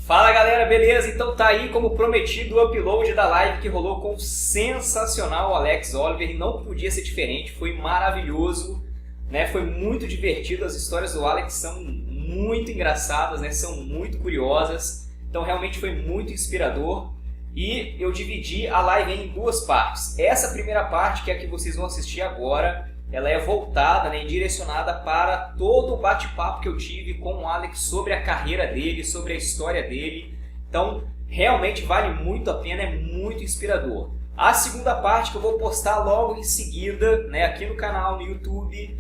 Fala galera, beleza? Então tá aí como prometido o upload da live que rolou com o sensacional Alex Oliver e não podia ser diferente, foi maravilhoso, né? Foi muito divertido, as histórias do Alex são muito engraçadas, né? São muito curiosas, então realmente foi muito inspirador e eu dividi a live em duas partes. Essa primeira parte, que é a que vocês vão assistir agora, ela é voltada, né, e direcionada para todo o bate-papo que eu tive com o Alex sobre a carreira dele, sobre a história dele. Então, realmente vale muito a pena, é muito inspirador. A segunda parte que eu vou postar logo em seguida, né, aqui no canal, no YouTube,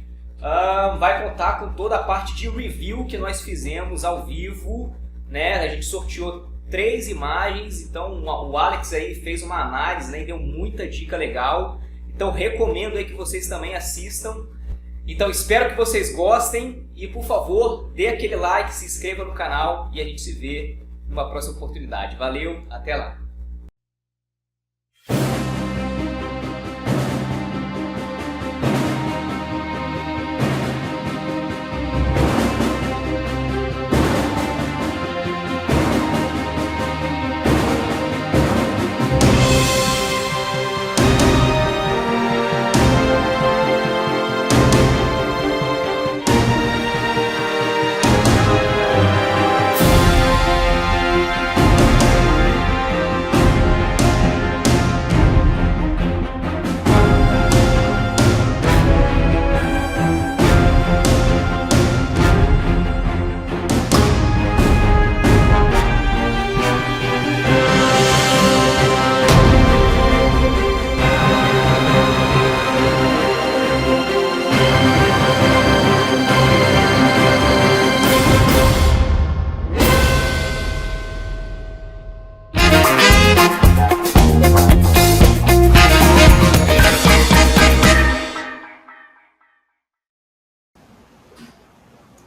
vai contar com toda a parte de review que nós fizemos ao vivo, né? A gente sorteou 3 imagens, então o Alex aí fez uma análise, né, e deu muita dica legal. Então recomendo aí que vocês também assistam. Então espero que vocês gostem e por favor dê aquele like, se inscreva no canal e a gente se vê numa próxima oportunidade. Valeu, até lá!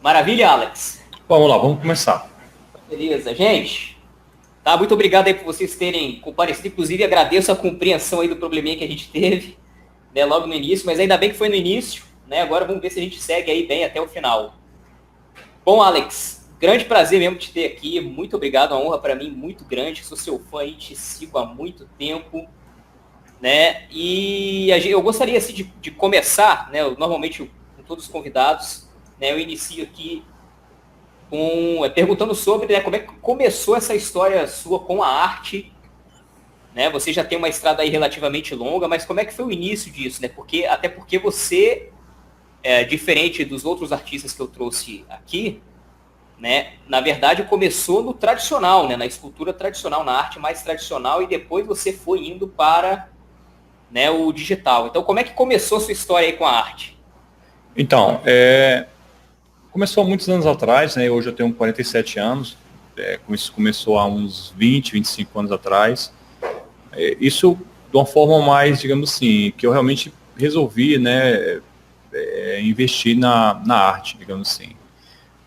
Maravilha, Alex? Vamos lá, vamos começar. Beleza, gente. Tá, muito obrigado aí por vocês terem comparecido. Inclusive, agradeço a compreensão aí do probleminha que a gente teve, né, logo no início, mas ainda bem que foi no início, né? Agora vamos ver se a gente segue aí bem até o final. Bom, Alex, grande prazer mesmo te ter aqui. Muito obrigado, uma honra para mim muito grande. Sou seu fã e te sigo há muito tempo, né? E eu gostaria assim, de começar, né? Normalmente com todos os convidados, né, eu inicio aqui perguntando sobre, né, como é que começou essa história sua com a arte, né? Você já tem uma estrada aí relativamente longa, mas como é que foi o início disso, né? Até porque você, diferente dos outros artistas que eu trouxe aqui, né, na verdade começou no tradicional, né, na escultura tradicional, na arte mais tradicional, e depois você foi indo para, né, o digital. Então, como é que começou a sua história aí com a arte? Então, começou há muitos anos atrás, né? Hoje eu tenho 47 anos, isso começou há uns 20, 25 anos atrás. Isso de uma forma mais, digamos assim, que eu realmente resolvi, né, investir na arte, digamos assim.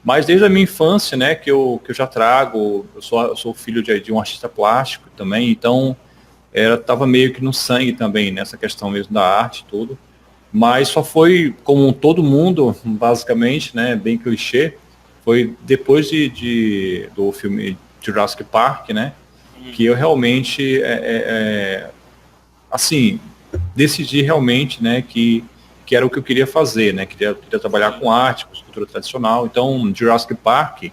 Mas desde a minha infância, né, que eu já trago, eu sou filho de um artista plástico também, então estava meio que no sangue também, nessa questão mesmo da arte e tudo. Mas só foi, como todo mundo, basicamente, né, bem clichê, foi depois do filme Jurassic Park, né, que eu realmente, assim, decidi realmente, né, que era o que eu queria fazer, né, queria trabalhar com arte, com escultura tradicional. Então, Jurassic Park,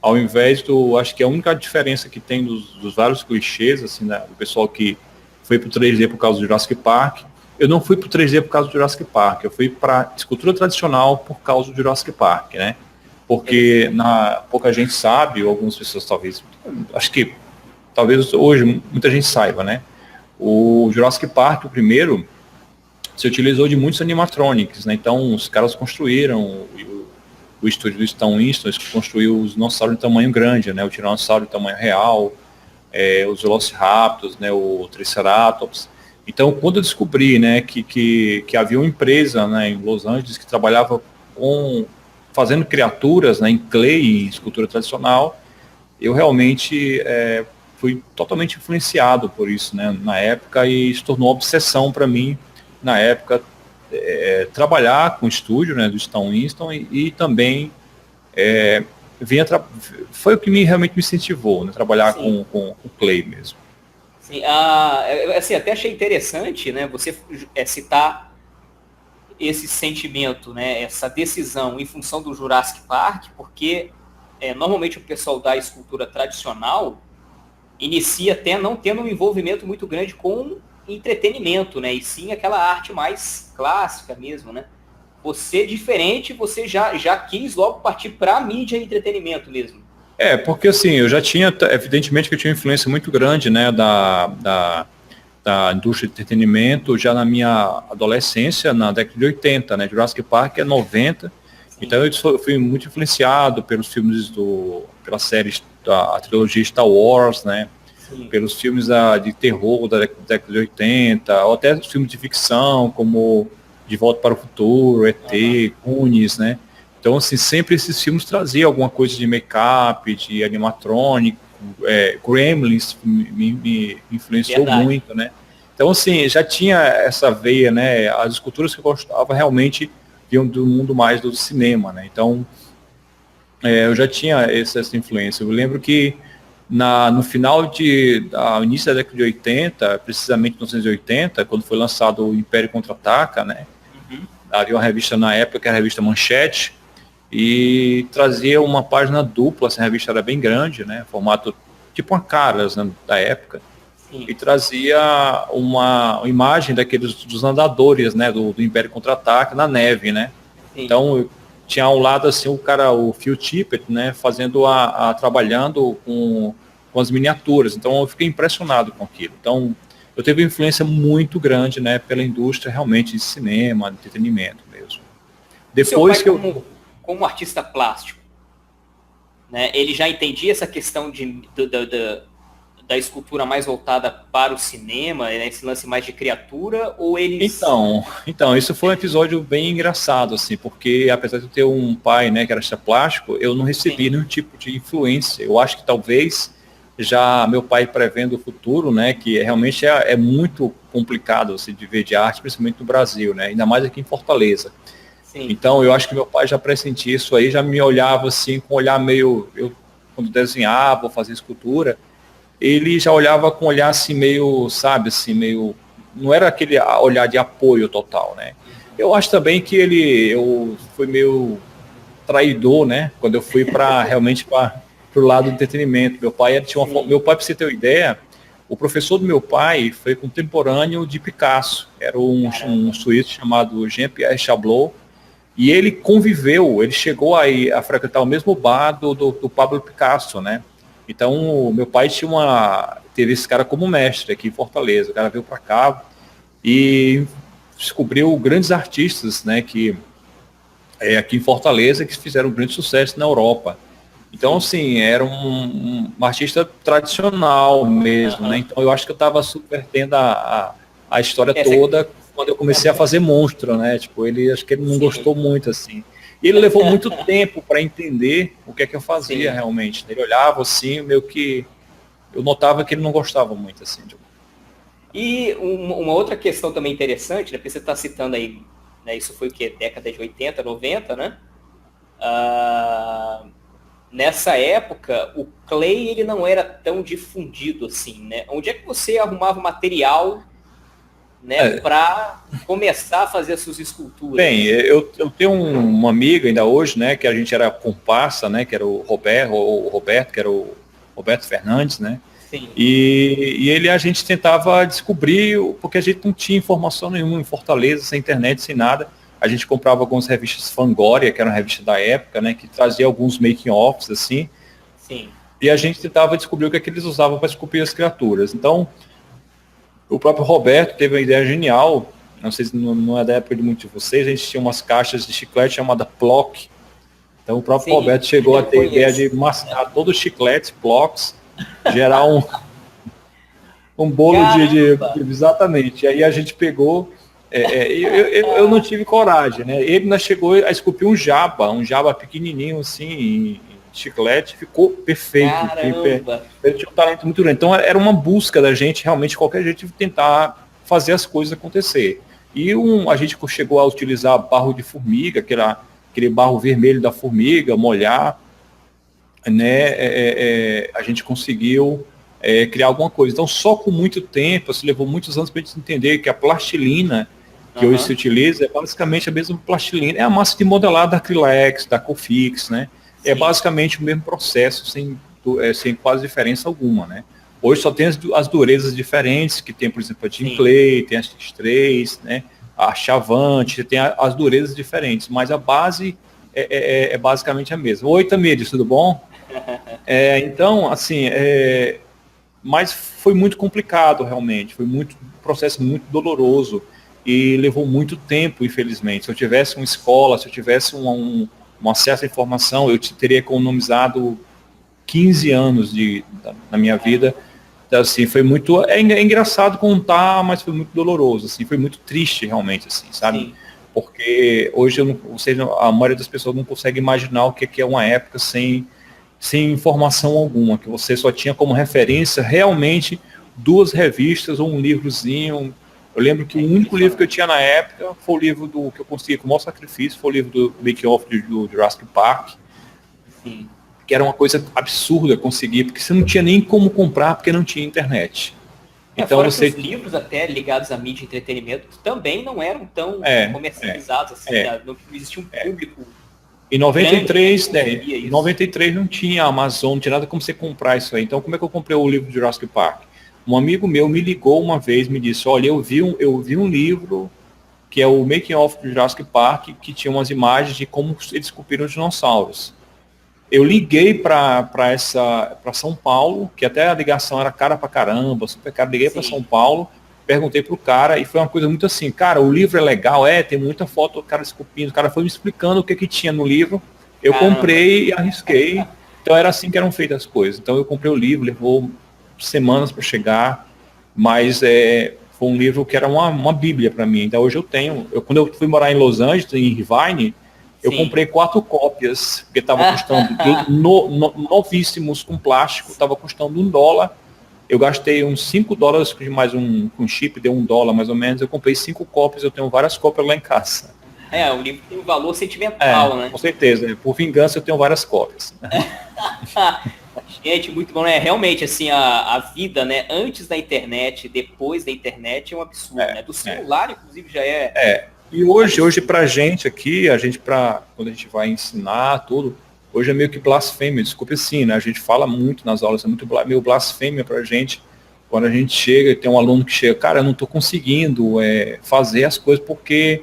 ao invés acho que a única diferença que tem dos vários clichês, assim, né, do pessoal que foi pro 3D por causa do Jurassic Park, eu não fui para o 3D por causa do Jurassic Park, eu fui para escultura tradicional por causa do Jurassic Park, né? Porque pouca gente sabe, ou algumas pessoas talvez, acho que talvez hoje muita gente saiba, né? O Jurassic Park, o primeiro, se utilizou de muitos animatronics, né? Então os caras construíram, o estúdio do Stan Winston construiu os dinossauros de tamanho grande, né? O tiranossauro de tamanho real, os Velociraptors, né? O Triceratops. Então, quando eu descobri, né, que havia uma empresa, né, em Los Angeles que trabalhava fazendo criaturas, né, em clay, em escultura tradicional, eu realmente fui totalmente influenciado por isso, né, na época, e se tornou uma obsessão para mim, na época, trabalhar com o estúdio, né, do Stan Winston e também foi o que realmente me incentivou, né, trabalhar com o Clay mesmo. Sim, assim, até achei interessante, né, você citar esse sentimento, né, essa decisão em função do Jurassic Park, porque normalmente o pessoal da escultura tradicional inicia até não tendo um envolvimento muito grande com entretenimento, né, e sim aquela arte mais clássica mesmo, né. Você, diferente, você já quis logo partir para a mídia e entretenimento mesmo. Porque assim, eu já tinha, evidentemente que eu tinha uma influência muito grande, né, da indústria de entretenimento já na minha adolescência, na década de 80, né, Jurassic Park é 90, sim. Então eu fui muito influenciado pelos filmes pelas séries da trilogia Star Wars, né, sim. Pelos filmes de terror da década de 80, ou até os filmes de ficção, como De Volta para o Futuro, ET, Goonies, né? Então, assim, sempre esses filmes traziam alguma coisa de make-up, de animatrônico, Gremlins me influenciou muito, né? Então, assim, já tinha essa veia, né? As esculturas que eu gostava realmente vinham do mundo mais do cinema, né? Então, eu já tinha essa influência. Eu lembro que no final início da década de 80, precisamente 1980, quando foi lançado o Império Contra-Ataca, né? Havia uma revista na época, que era a revista Manchete, e trazia uma página dupla, essa revista era bem grande, né? Formato tipo uma Caras, né, da época. Sim. E trazia uma imagem dos andadores, né? Do Império Contra-Ataca na neve, né? Sim. Então, tinha ao lado assim o Phil Tippett, né? Fazendo trabalhando com as miniaturas. Então, eu fiquei impressionado com aquilo. Então, eu tive uma influência muito grande, né, pela indústria realmente de cinema, de entretenimento mesmo. Depois que como artista plástico, né, ele já entendia essa questão da escultura mais voltada para o cinema, né, esse lance mais de criatura, ou eles... Então, isso foi um episódio bem engraçado, assim, porque apesar de eu ter um pai, né, que era artista plástico, eu não recebi nenhum tipo de influência. Eu acho que talvez já meu pai prevendo o futuro, né, que realmente é muito complicado assim, de ver de arte, principalmente no Brasil, né, ainda mais aqui em Fortaleza. Sim. Então eu acho que meu pai já pressentia isso aí, já me olhava assim com um olhar meio, quando desenhava ou fazia escultura, ele já olhava com um olhar assim meio, sabe, assim meio, não era aquele olhar de apoio total, né. Eu acho também que eu fui meio traidor, né, quando eu fui realmente para o lado do entretenimento. Meu pai para você ter uma ideia, o professor do meu pai foi contemporâneo de Picasso, era um suíço chamado Jean-Pierre Chablot, e ele chegou a frequentar o mesmo bar do Pablo Picasso, né? Então, meu pai teve esse cara como mestre aqui em Fortaleza. O cara veio para cá e descobriu grandes artistas, né, que aqui em Fortaleza, que fizeram um grande sucesso na Europa. Então, assim, era um artista tradicional mesmo, né? Então, eu acho que eu estava subvertendo a história toda quando eu comecei a fazer monstro, né? Tipo, acho que ele não gostou muito, assim. E ele levou muito tempo para entender o que é que eu fazia realmente. Ele olhava, assim, meio que... Eu notava que ele não gostava muito, assim. E uma outra questão também interessante, né? Porque você está citando aí, né? Isso foi o quê? Década de 80, 90, né? Nessa época, o clay ele não era tão difundido assim, né? Onde é que você arrumava material, né, para começar a fazer as suas esculturas? Bem, eu tenho uma amiga ainda hoje, né, que a gente era comparsa, né, que era o Roberto, que era o Roberto Fernandes, né? Sim. E a gente tentava descobrir, porque a gente não tinha informação nenhuma em Fortaleza, sem internet, sem nada. A gente comprava algumas revistas Fangoria, que era uma revista da época, né, que trazia alguns making-offs, assim. Sim. E a gente tentava descobrir o que é que eles usavam para esculpir as criaturas. Então, o próprio Roberto teve uma ideia genial, não sei se não é da época de muitos de vocês, a gente tinha umas caixas de chiclete chamada Plock. Então, o próprio Roberto chegou a ter a ideia de mascar todos os chicletes, Plocks, gerar um bolo exatamente. E aí a gente pegou... eu não tive coragem, né? Ele chegou a esculpir um jaba pequenininho assim, em chiclete, ficou perfeito. Ele tinha um talento muito grande. Então era uma busca da gente, realmente, qualquer jeito de tentar fazer as coisas acontecer. E a gente chegou a utilizar barro de formiga, aquele barro vermelho da formiga, molhar. né, a gente conseguiu criar alguma coisa. Então, só com muito tempo, assim, levou muitos anos para a gente entender que a plastilina que hoje se utiliza é basicamente a mesma plastilina, é a massa de modelar da Acrylex, da Cofix, né? É basicamente o mesmo processo, sem quase diferença alguma, né? Hoje só tem as durezas diferentes, que tem, por exemplo, a Team Clay, tem a X3, né? A Chavante, tem as durezas diferentes, mas a base é basicamente a mesma. Oi, Tamires, tudo bom? Então, assim, mas foi muito complicado realmente, foi um processo muito doloroso e levou muito tempo, infelizmente. Se eu tivesse uma escola, se eu tivesse um acesso à informação, eu teria economizado 15 anos na minha vida. Então, assim, foi muito... É engraçado contar, mas foi muito doloroso, assim, foi muito triste realmente, assim, sabe? Sim. Porque hoje a maioria das pessoas não consegue imaginar o que é uma época sem informação alguma, que você só tinha como referência realmente 2 revistas ou um livrozinho. Eu lembro que o único livro que eu tinha na época foi o livro que eu consegui com o maior sacrifício, foi o livro do Making of do Jurassic Park. Sim. Que era uma coisa absurda conseguir, porque você não tinha nem como comprar, porque não tinha internet. Então fora que os livros até ligados à mídia e entretenimento também não eram tão comercializados, assim, não existia um público. Em 93, em 93 não tinha Amazon, não tinha nada como você comprar isso aí. Então como é que eu comprei o livro de Jurassic Park? Um amigo meu me ligou uma vez, me disse, olha, eu vi um livro que é o Making of do Jurassic Park, que tinha umas imagens de como eles esculpiram os dinossauros. Eu liguei para São Paulo, que até a ligação era cara pra caramba, super cara. Liguei para São Paulo, perguntei pro cara, e foi uma coisa muito assim, cara, o livro é legal, tem muita foto do cara esculpindo, o cara foi me explicando o que tinha no livro, eu comprei e arrisquei, então era assim que eram feitas as coisas. Então eu comprei o livro, levou semanas para chegar, mas foi um livro que era uma bíblia para mim. Então hoje eu tenho, quando eu fui morar em Los Angeles, em Irvine, eu comprei 4 cópias, porque estava custando novíssimos com plástico, estava custando $1. Eu gastei uns $5 mais com chip, deu $1 mais ou menos. Eu comprei 5 cópias, eu tenho várias cópias lá em casa. O livro tem um valor sentimental, né? Com certeza, por vingança eu tenho várias cópias. Gente, muito bom, né? Realmente, assim, a vida, né, antes da internet, depois da internet é um absurdo, né? Do celular, inclusive, já E hoje pra gente aqui, quando a gente vai ensinar tudo, hoje é meio que blasfêmia, desculpe assim, né? A gente fala muito nas aulas, é meio blasfêmia pra gente, quando a gente chega e tem um aluno que chega, cara, eu não tô conseguindo fazer as coisas porque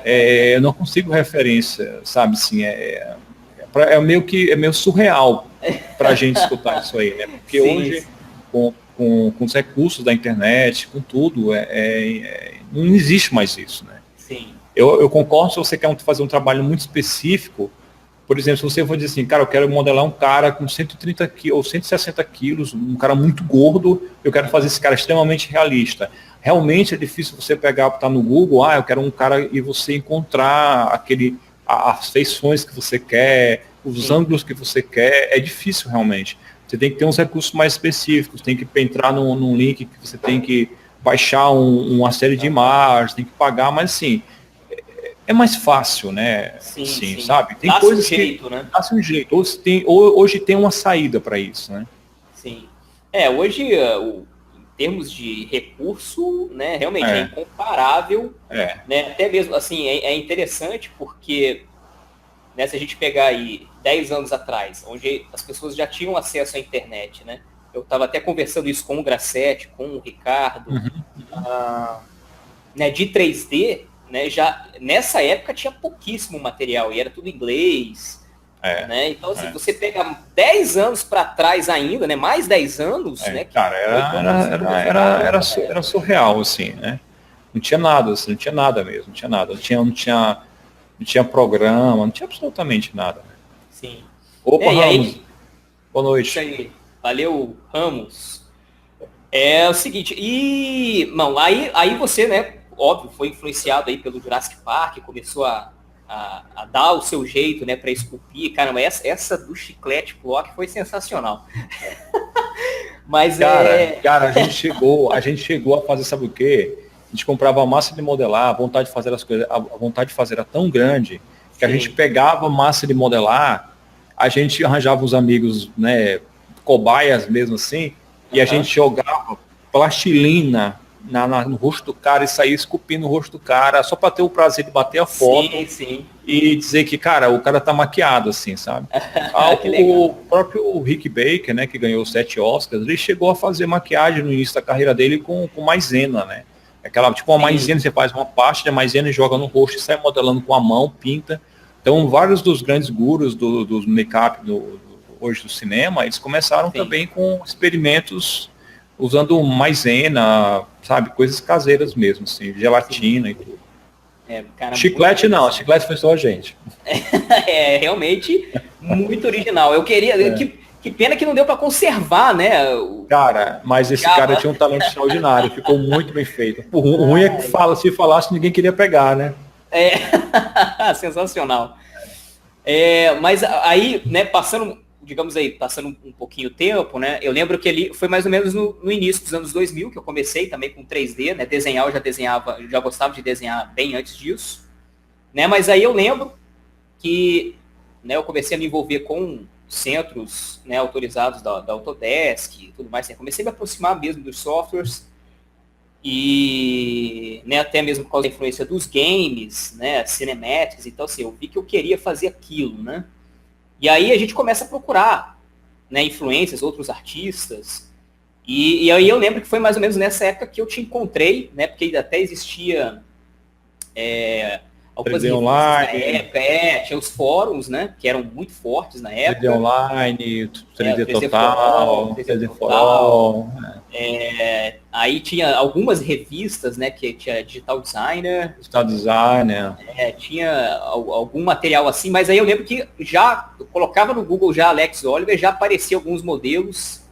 eu não consigo referência, sabe, assim, é meio surreal pra gente escutar isso aí, né? Porque hoje, com os recursos da internet, com tudo, não existe mais isso, né? Sim. Eu concordo se você quer fazer um trabalho muito específico. Por exemplo, se você for dizer assim, cara, eu quero modelar um cara com 130 quilos ou 160 quilos, um cara muito gordo, eu quero fazer esse cara extremamente realista. Realmente é difícil você botar no Google, eu quero um cara, e você encontrar as feições que você quer, os ângulos que você quer, é difícil realmente. Você tem que ter uns recursos mais específicos, tem que entrar num link que você tem que baixar uma série de imagens, tem que pagar, mas assim, é mais fácil, né? Sim. Sabe? Tem dá-se coisas um jeito, né? Dá-se um jeito. Hoje tem uma saída para isso, né? Sim. Hoje, em termos de recurso, né, realmente é incomparável. Né? Até mesmo, assim, é interessante porque, né, se a gente pegar aí 10 anos atrás, onde as pessoas já tinham acesso à internet, né? Eu estava até conversando isso com o Grassetti, com o Ricardo, né, de 3D, né, já nessa época tinha pouquíssimo material e era tudo em inglês. Né? Então, assim, você pega 10 anos para trás ainda, né, mais 10 anos, né? Cara, era surreal, assim, né? Não tinha nada, assim, não tinha nada mesmo, não tinha nada. Não tinha programa, não tinha absolutamente nada. Sim. Opa, Ramos. Aí, boa noite. Isso aí. Valeu, Ramos. É o seguinte, aí você, né, óbvio, foi influenciado aí pelo Jurassic Park, começou a dar o seu jeito, né, para esculpir. Caramba, essa do chiclete block foi sensacional. Mas cara, a gente chegou a fazer, sabe o quê? A gente comprava massa de modelar, a vontade de fazer as coisas, a vontade de fazer era tão grande que a gente pegava massa de modelar a gente arranjava os amigos, né, cobaias mesmo assim, e a gente jogava plastilina no rosto do cara e saía esculpindo o rosto do cara, só para ter o prazer de bater a foto e dizer que, cara, o cara tá maquiado, assim, sabe? O próprio Rick Baker, né, que ganhou 7 Oscars, ele chegou a fazer maquiagem no início da carreira dele com maisena, né? Aquela, tipo uma maisena, você faz uma parte da maisena e joga no rosto e sai modelando com a mão, pinta. Então, vários dos grandes gurus do make-up hoje do cinema, eles começaram também com experimentos usando maisena, sabe, coisas caseiras mesmo, assim, gelatina e tudo. Chiclete não, chiclete foi só a gente. É realmente muito original. Eu queria... Que pena que não deu para conservar, né? Cara, mas esse cara tinha um talento extraordinário, ficou muito bem feito. O ruim é que se falasse, ninguém queria pegar, né? Sensacional. Mas aí, né, passando um pouquinho o tempo, né? Eu lembro que ele foi mais ou menos no início dos anos 2000 que eu comecei também com 3D, né? Desenhar, eu já gostava de desenhar bem antes disso, né? Mas aí eu lembro que, né, eu comecei a me envolver com centros, né, autorizados da Autodesk e tudo mais. Eu comecei a me aproximar mesmo dos softwares e, né, até mesmo por causa da influência dos games, né, cinematics. Então, assim, eu vi que eu queria fazer aquilo, né? E aí a gente começa a procurar, né, influências, outros artistas. E aí eu lembro que foi mais ou menos nessa época que eu te encontrei, né, porque até existia algumas 3D online, na época, tinha os fóruns, né, que eram muito fortes na época. 3D online, 3D total, 3D for all. Aí tinha algumas revistas, né, que tinha Digital Designer. Tinha algum material assim, mas aí eu lembro que eu colocava no Google já Alex Oliver, já aparecia alguns modelos,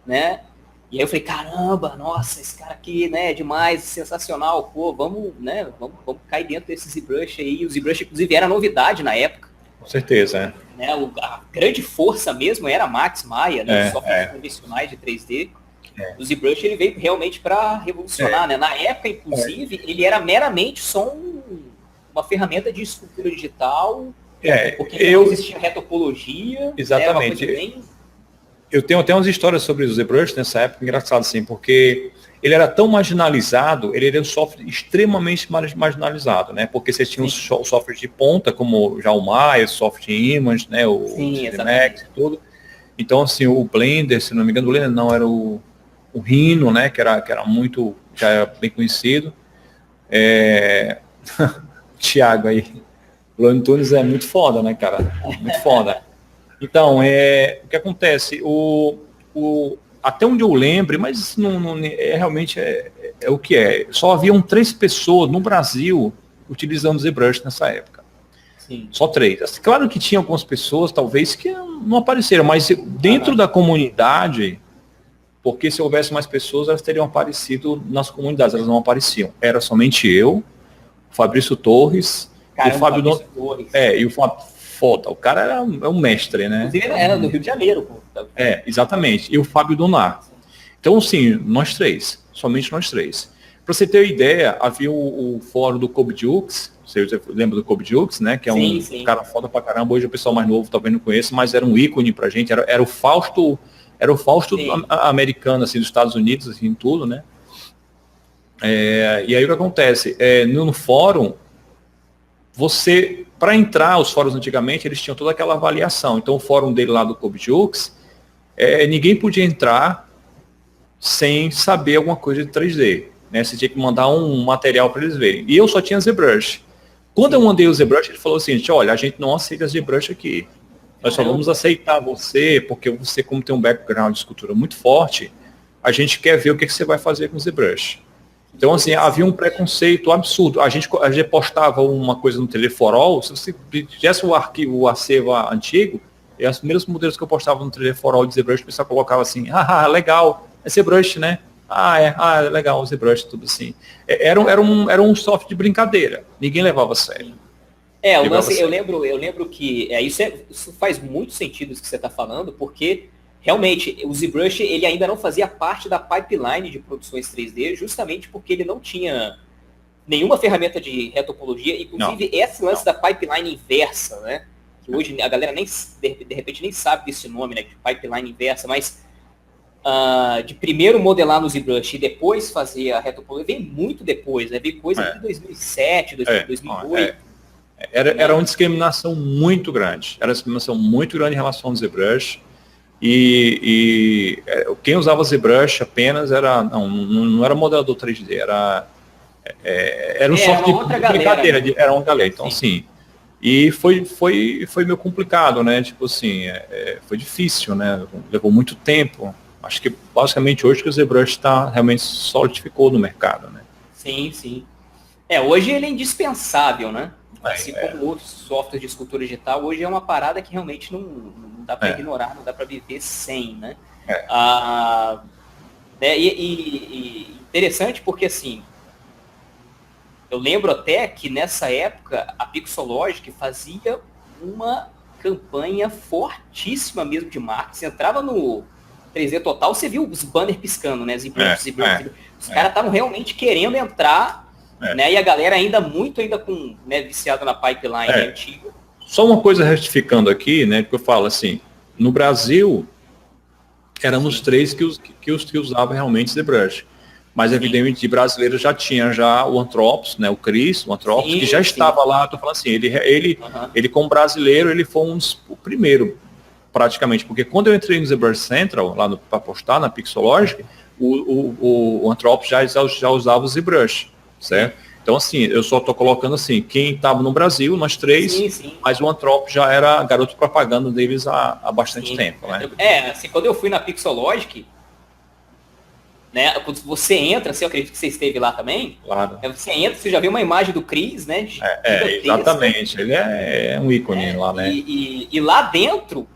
né? E aí eu falei, caramba, nossa, esse cara aqui, né, é demais, sensacional, pô, vamos cair dentro desse ZBrush aí. O ZBrush, inclusive, era novidade na época. Com certeza, né? A grande força mesmo era Max Maya, né, os softwares convencionais de 3D. O ZBrush, ele veio realmente para revolucionar, né? Na época, inclusive, ele era meramente só uma ferramenta de escultura digital, porque não existia retopologia. Exatamente. Eu tenho até umas histórias sobre o ZBrush nessa época, engraçado assim, porque ele era tão marginalizado, ele era um software extremamente marginalizado, né? Porque você tinha os softwares de ponta, como já o Maya, o Soft Image, né? O Cinemax e tudo. Então, assim, o Blender, se não me engano, o Blender não, era o Rhino, né? Que era muito, já era bem conhecido. Thiago aí. O Looney Tunes é muito foda, né, cara? Muito foda. Então, o que acontece? Até onde eu lembro, mas não realmente é o que é. Só haviam 3 pessoas no Brasil utilizando o ZBrush nessa época. Sim. Só 3. Claro que tinha algumas pessoas, talvez, que não apareceram, mas dentro da comunidade, porque se houvesse mais pessoas, elas teriam aparecido nas comunidades, elas não apareciam. Era somente eu, o Fabrício Torres, e o Fábio Torres. E o Fábio. Foda. O cara é um mestre, né? Inclusive era do Rio de Janeiro. Pô. Exatamente. E o Fábio Donar. Então, sim, nós 3. Somente nós 3. Para você ter ideia, havia o fórum do Kobe Jukes. Você lembra do Kobe Jukes, né? Que é um cara foda pra caramba. Hoje o pessoal mais novo talvez não conheça, mas era um ícone pra gente. Era o Fausto americano, assim, dos Estados Unidos, assim, tudo, né? E aí o que acontece? No fórum, para entrar, os fóruns antigamente, eles tinham toda aquela avaliação. Então, o fórum dele lá do Kobe Jukes, ninguém podia entrar sem saber alguma coisa de 3D. Né? Você tinha que mandar um material para eles verem. E eu só tinha ZBrush. Quando eu mandei o ZBrush, ele falou assim, olha, a gente não aceita ZBrush aqui. Nós só vamos aceitar você, porque você, como tem um background de escultura muito forte, a gente quer ver o que você vai fazer com o ZBrush. Então, assim, havia um preconceito absurdo. A gente postava uma coisa no Teleforol, se você tivesse o acervo antigo, e os primeiros modelos que eu postava no Teleforol de ZBrush, o pessoal colocava assim, legal, é ZBrush, né? Legal, ZBrush, tudo assim. Era um software de brincadeira, ninguém levava a sério. Eu lembro que isso faz muito sentido isso que você está falando, porque realmente, o ZBrush, ele ainda não fazia parte da pipeline de produções 3D, justamente porque ele não tinha nenhuma ferramenta de retopologia, inclusive esse lance da pipeline inversa, né? que hoje a galera nem de repente nem sabe desse nome, né, de pipeline inversa, mas de primeiro modelar no ZBrush e depois fazer a retopologia, vem muito depois, né? Veio coisa de 2007, 2008. Era uma discriminação muito grande. Era uma discriminação muito grande em relação ao ZBrush. E quem usava ZBrush apenas era... Não era modelador 3D, era um software de brincadeira. Era uma galera. Então, assim... E foi meio complicado, né? Tipo assim, foi difícil, né? Levou muito tempo. Acho que basicamente hoje que o ZBrush realmente solidificou no mercado, né? Sim, sim. Hoje ele é indispensável, né? Assim como outros softwares de escultura digital, hoje é uma parada que realmente não dá para ignorar, não dá para viver sem, né? E interessante porque, assim, eu lembro até que nessa época a Pixologic fazia uma campanha fortíssima mesmo de marketing. Você entrava no 3D Total, você viu os banners piscando, né? Os caras estavam realmente querendo entrar, né? E a galera ainda com, né, viciada na pipeline antiga. Só uma coisa retificando aqui, né? Que eu falo assim, no Brasil éramos três que usavam realmente ZBrush. Mas, evidentemente, de brasileiro já tinha o Antropos, né, o Chris, o Antropos, que já estava lá, tô falando assim, ele como brasileiro, ele foi o primeiro, praticamente, porque quando eu entrei no ZBrush Central, lá para postar na Pixologic, o Antropos já usava o ZBrush, certo? Então, assim, eu só estou colocando assim, quem estava no Brasil, nós três, mas o Antropos já era garoto propaganda deles há bastante tempo, né? Assim, quando eu fui na Pixologic, né, quando você entra, eu acredito que você esteve lá também. Claro. Você entra, você já vê uma imagem do Chris, né? Exatamente. Ele é um ícone lá, né? E lá dentro,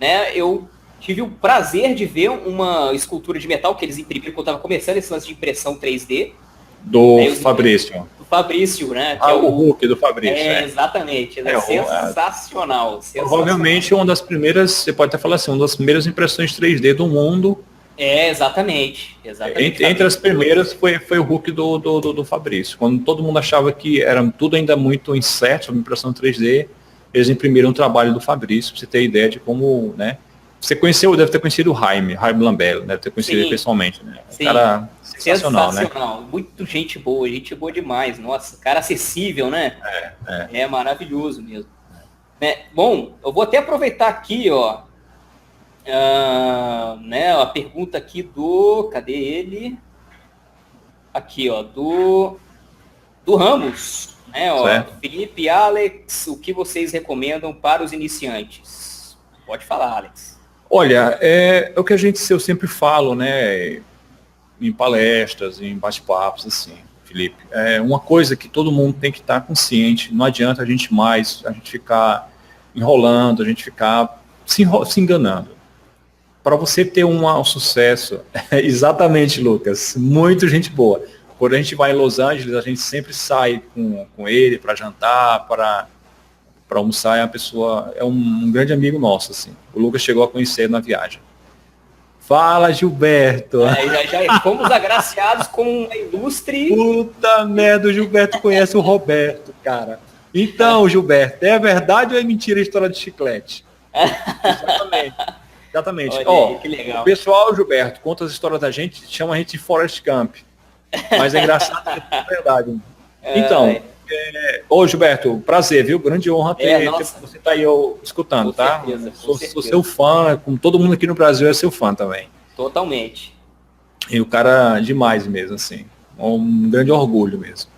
né, eu tive o prazer de ver uma escultura de metal que eles imprimiram quando estava começando esse lance de impressão 3D. Do Fabrício. Do Fabrício, né? Que o Hulk do Fabrício. Exatamente. Sensacional. Provavelmente uma das primeiras, você pode até falar assim, uma das primeiras impressões 3D do mundo. Exatamente. Entre as primeiras foi o Hulk do Fabrício. Quando todo mundo achava que era tudo ainda muito incerto sobre impressão 3D, eles imprimiram o trabalho do Fabrício, para você ter ideia de como, né? Você deve ter conhecido o Jaime Lambello, deve ter conhecido ele pessoalmente, né? Sim. Cara sensacional, né? Muito gente boa demais. Nossa, cara acessível, né? É maravilhoso mesmo. Bom, eu vou até aproveitar aqui, ó. Né, a pergunta aqui cadê ele? Aqui, ó, do Ramos, né, ó, Felipe, Alex, o que vocês recomendam para os iniciantes? Pode falar, Alex. Olha, é o que eu sempre falo, né, em palestras, em bate-papos, assim, Felipe, uma coisa que todo mundo tem que estar consciente, não adianta a gente ficar enrolando, a gente ficar se enganando. Para você ter um sucesso, exatamente, Lucas, muito gente boa. Quando a gente vai em Los Angeles, a gente sempre sai com ele para jantar, para almoçar, é um grande amigo nosso, assim. O Lucas chegou a conhecer na viagem. Fala, Gilberto! Já fomos agraciados com uma ilustre... Puta merda, o Gilberto conhece o Roberto, cara. Então, Gilberto, é verdade ou é mentira a história de chiclete? Exatamente. Olha, que legal. O pessoal, Gilberto, conta as histórias da gente, chama a gente de Forrest Gump. Mas é engraçado que é verdade. Então, Gilberto, prazer, viu? Grande honra ter você tá aí escutando, com tá? Certeza, sou seu fã, como todo mundo aqui no Brasil é seu fã também. Totalmente. E o cara demais mesmo, assim. Um grande orgulho mesmo.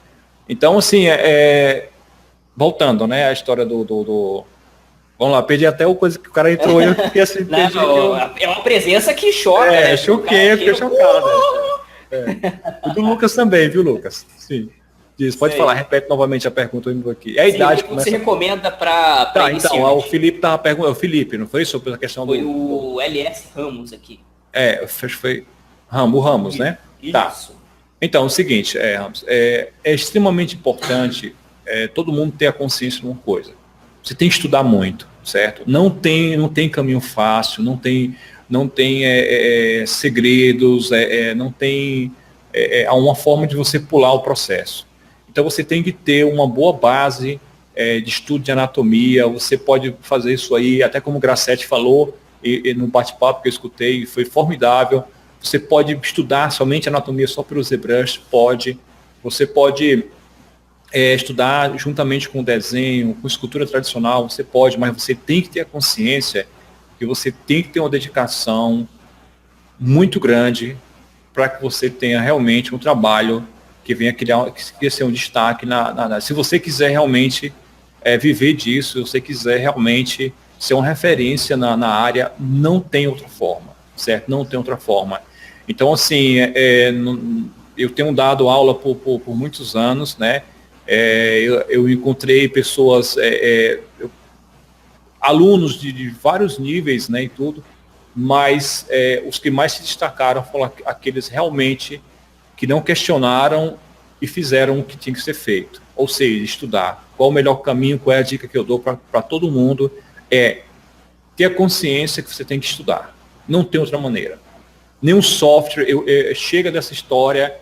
Então, assim, voltando, né, a história do Vamos lá, perdi até o coisa que o cara entrou e eu fiquei assim. É uma presença que choca, né? Fiquei chocado. O do Lucas também, viu, Lucas? Sim. Diz, pode falar, repete novamente a pergunta aqui. É a idade que você recomenda para iniciante? Então, o Felipe estava perguntando, o Felipe, não foi sobre a questão foi o LS Ramos aqui. Foi o Ramos, né? Isso. Tá. Então, é o seguinte, Ramos, é extremamente importante todo mundo ter a consciência de uma coisa. Você tem que estudar muito, certo? Não tem caminho fácil, não tem segredos, não tem há uma forma de você pular o processo. Então você tem que ter uma boa base de estudo de anatomia, você pode fazer isso aí, até como o Grassetti falou, e no bate-papo que eu escutei, foi formidável. Você pode estudar somente anatomia só pelo ZBrush, pode. Você pode estudar juntamente com o desenho, com escultura tradicional, você pode, mas você tem que ter a consciência que você tem que ter uma dedicação muito grande para que você tenha realmente um trabalho que venha que ser um destaque se você quiser realmente viver disso, se você quiser realmente ser uma referência na área, não tem outra forma, certo? Não tem outra forma. Então, assim, eu tenho dado aula por muitos anos, né? Eu encontrei pessoas, alunos de vários níveis, né, e tudo, mas os que mais se destacaram foram aqueles realmente que não questionaram e fizeram o que tinha que ser feito. Ou seja, estudar. Qual o melhor caminho, qual é a dica que eu dou para todo mundo? Ter a consciência que você tem que estudar. Não tem outra maneira. Nenhum software chega dessa história,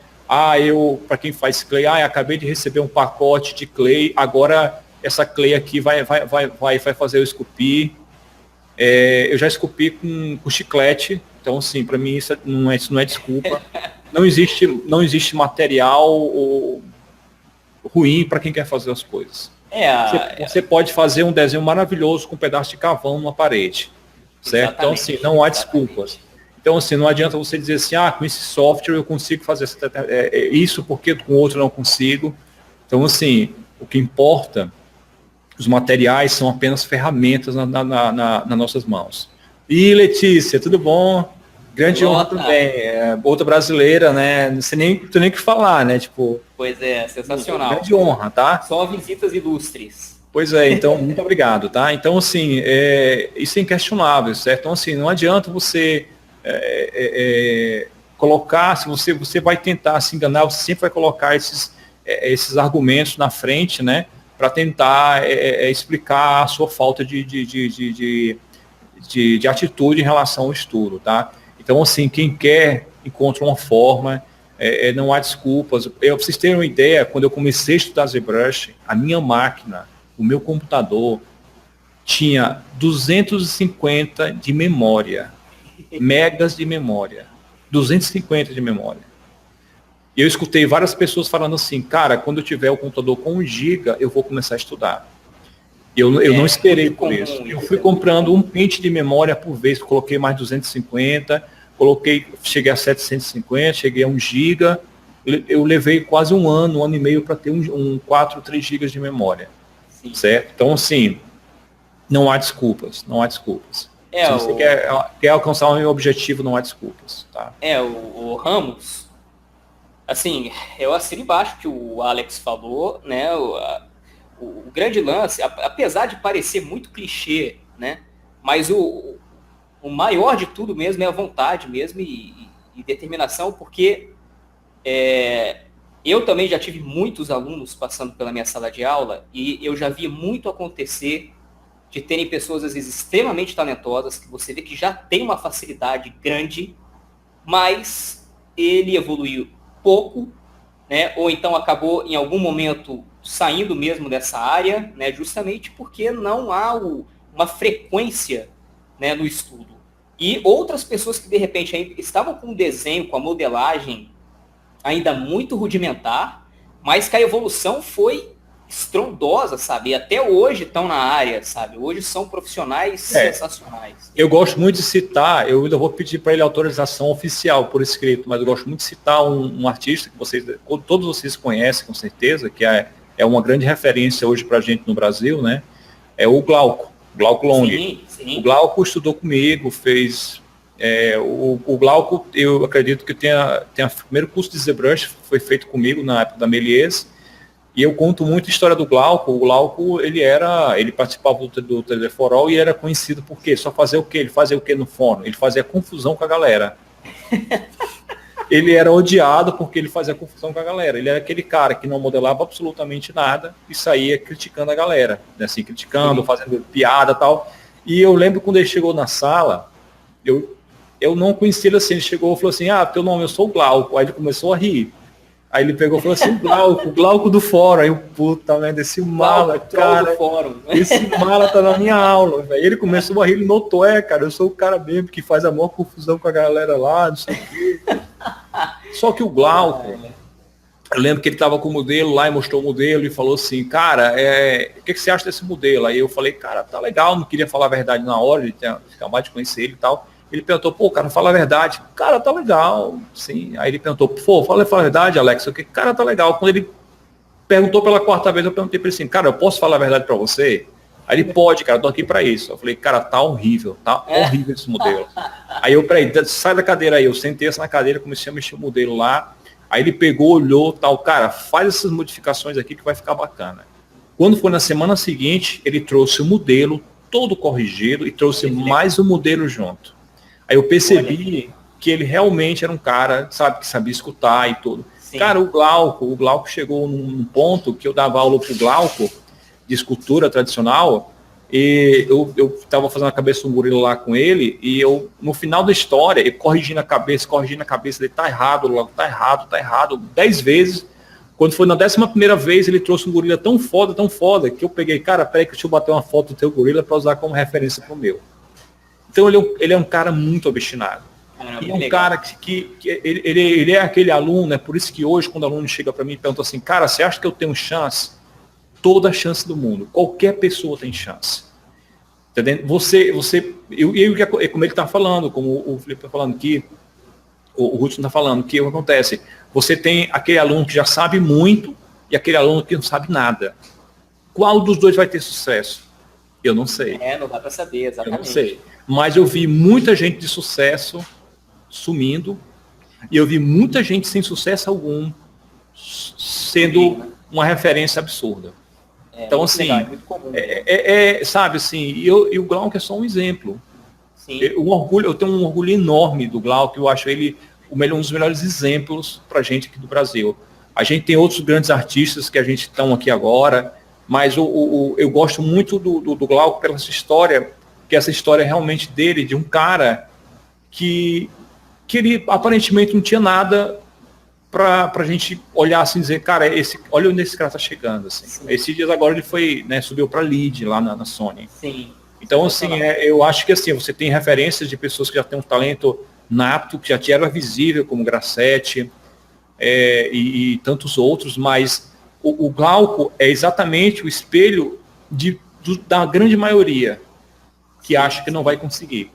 para quem faz clay, acabei de receber um pacote de clay, agora essa clay aqui vai fazer eu esculpir. Eu já esculpi com chiclete, então assim, para mim isso não é desculpa. Não existe material ruim para quem quer fazer as coisas. Você pode fazer um desenho maravilhoso com um pedaço de carvão numa parede, certo? Então assim, não há desculpas. Então assim, não adianta você dizer assim, com esse software eu consigo fazer isso porque com outro não consigo. Então assim, o que importa, os materiais são apenas ferramentas nas nossas mãos. E Letícia, tudo bom? Grande honra também. Outra brasileira, né? Não sei nem o que falar, né? Tipo, pois é, sensacional. Grande honra, tá? Só visitas ilustres. Pois é, então, muito obrigado, tá? Então, assim, isso é inquestionável, certo? Então, assim, não adianta você colocar, se você vai tentar se enganar, você sempre vai colocar esses argumentos na frente, né? Para tentar explicar a sua falta de atitude em relação ao estudo, tá? Então, assim, quem quer, encontra uma forma, não há desculpas. Para vocês terem uma ideia, quando eu comecei a estudar ZBrush, a minha máquina, o meu computador, tinha 250 de memória, megas de memória, 250 de memória. E eu escutei várias pessoas falando assim, cara, quando eu tiver o computador com 1 GB, eu vou começar a estudar. Eu não esperei por isso. Eu fui comprando um pente de memória por vez, coloquei mais 250, cheguei a 750, cheguei a 1 GB. Eu levei quase um ano e meio para ter 3 GB de memória. Sim. Certo? Então, assim, não há desculpas, não há desculpas. Se você quer alcançar um objetivo, não há desculpas. Tá? O Ramos, assim, eu assino embaixo que o Alex falou, né? O grande lance, apesar de parecer muito clichê, né? Mas o maior de tudo mesmo é a vontade mesmo e determinação, porque eu também já tive muitos alunos passando pela minha sala de aula e eu já vi muito acontecer de terem pessoas, às vezes, extremamente talentosas, que você vê que já tem uma facilidade grande, mas ele evoluiu pouco, né? Ou então acabou, em algum momento, saindo mesmo dessa área, né? Justamente porque não há uma frequência, né, no estudo. E outras pessoas que, de repente, estavam com o desenho, com a modelagem ainda muito rudimentar, mas que a evolução foi estrondosa, sabe? E até hoje estão na área, sabe? Hoje são profissionais sensacionais. Eu gosto muito de citar, eu ainda vou pedir para ele autorização oficial por escrito, mas eu gosto muito de citar um artista que todos vocês conhecem, com certeza, que é uma grande referência hoje para a gente no Brasil, né? É o Glauco Long. Sim. O Glauco estudou comigo, fez... o Glauco, eu acredito que tenha o primeiro curso de ZBrush, foi feito comigo na época da Méliès. E eu conto muito a história do Glauco. O Glauco, ele participava do Teleforol e era conhecido por quê? Só fazer o quê? Ele fazia o quê no fono? Ele fazia confusão com a galera. Ele era odiado porque ele fazia confusão com a galera. Ele era aquele cara que não modelava absolutamente nada e saía criticando a galera, né? Assim, criticando, fazendo piada e tal. E eu lembro quando ele chegou na sala, eu não conhecia ele assim, ele chegou e falou assim, teu nome, eu sou o Glauco. Aí ele começou a rir. Aí ele pegou e falou assim, o Glauco do fórum. Aí eu, puta merda, esse mala, cara. Esse mala tá na minha aula, velho. Ele começou a rir, ele notou, cara, eu sou o cara mesmo que faz a maior confusão com a galera lá, não sei o quê. Só que o Glauco, eu lembro que ele tava com o modelo lá e mostrou o modelo e falou assim, cara, o que você acha desse modelo? Aí eu falei, cara, tá legal, não queria falar a verdade na hora, de acabar de conhecer ele e tal. Ele perguntou, pô, cara, fala a verdade. Cara, tá legal, sim. Aí ele perguntou, pô, fala a verdade, Alex. O que? Cara, tá legal. Quando ele perguntou pela quarta vez, eu perguntei pra ele assim, cara, eu posso falar a verdade pra você? Aí ele, pode, cara, eu tô aqui pra isso. Eu falei, cara, tá horrível esse modelo. Aí eu, peraí, sai da cadeira aí. Eu sentei essa na cadeira, comecei a mexer o modelo lá. Aí ele pegou, olhou, tal, cara, faz essas modificações aqui que vai ficar bacana. Quando foi na semana seguinte, ele trouxe o modelo todo corrigido e trouxe mais um modelo junto. Aí eu percebi que ele realmente era um cara, sabe, que sabia escutar e tudo. Sim. Cara, o Glauco chegou num ponto que eu dava aula pro Glauco de escultura tradicional e eu estava fazendo a cabeça do gorila lá com ele e eu, no final da história, ele corrigindo a cabeça, ele tá errado, 10 vezes. Quando foi na 11ª vez, ele trouxe um gorila tão foda, que eu peguei, cara, peraí que deixa eu bater uma foto do teu gorila para usar como referência pro meu. Então ele é um cara muito obstinado. E é um cara que ele é aquele aluno, é por isso que hoje, quando o aluno chega para mim e pergunta assim, cara, você acha que eu tenho chance? Toda a chance do mundo. Qualquer pessoa tem chance. Entendeu? Como ele está falando, como o Felipe está falando aqui, o Hudson está falando, que o que acontece? Você tem aquele aluno que já sabe muito e aquele aluno que não sabe nada. Qual dos dois vai ter sucesso? Eu não sei. Não dá para saber, exatamente. Eu não sei. Mas eu vi muita gente de sucesso sumindo e eu vi muita gente sem sucesso algum sendo uma referência absurda. Então, assim, legal, é muito comum, sabe, assim, e o Glauco é só um exemplo. Sim. Eu tenho um orgulho enorme do Glauco, eu acho ele um dos melhores exemplos para a gente aqui do Brasil. A gente tem outros grandes artistas que a gente estão aqui agora, mas eu gosto muito do Glauco pela essa história, que essa história realmente dele, de um cara que ele aparentemente não tinha nada para a gente olhar assim e dizer, cara, olha onde esse cara está chegando. Assim. Esses dias agora ele foi, né, subiu para lead lá na Sony. Sim. Então, assim, eu acho que assim, você tem referências de pessoas que já têm um talento nato, que já era visível, como Grassetti e tantos outros, mas o Glauco é exatamente o espelho da grande maioria que acha que não vai conseguir.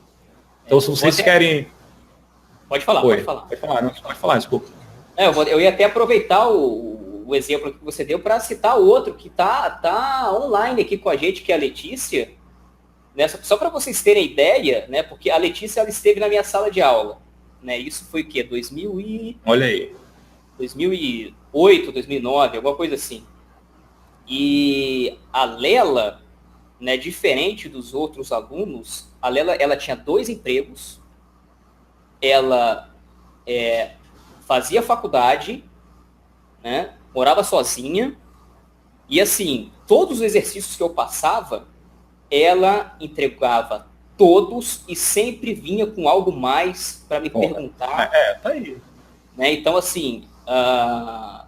Então, se vocês querem... Pode falar. Pode falar, desculpa. Eu ia até aproveitar o exemplo que você deu para citar outro que tá online aqui com a gente, que é a Letícia. Né? Só para vocês terem ideia, né? Porque a Letícia ela esteve na minha sala de aula. Né? Isso foi o quê? Olha aí. 2008, 2009, alguma coisa assim. E a Lela, né, diferente dos outros alunos, a Lela ela tinha 2 empregos, ela fazia faculdade, né, morava sozinha, e assim, todos os exercícios que eu passava, ela entregava todos e sempre vinha com algo mais para me perguntar. Tá aí. Né? Então, assim,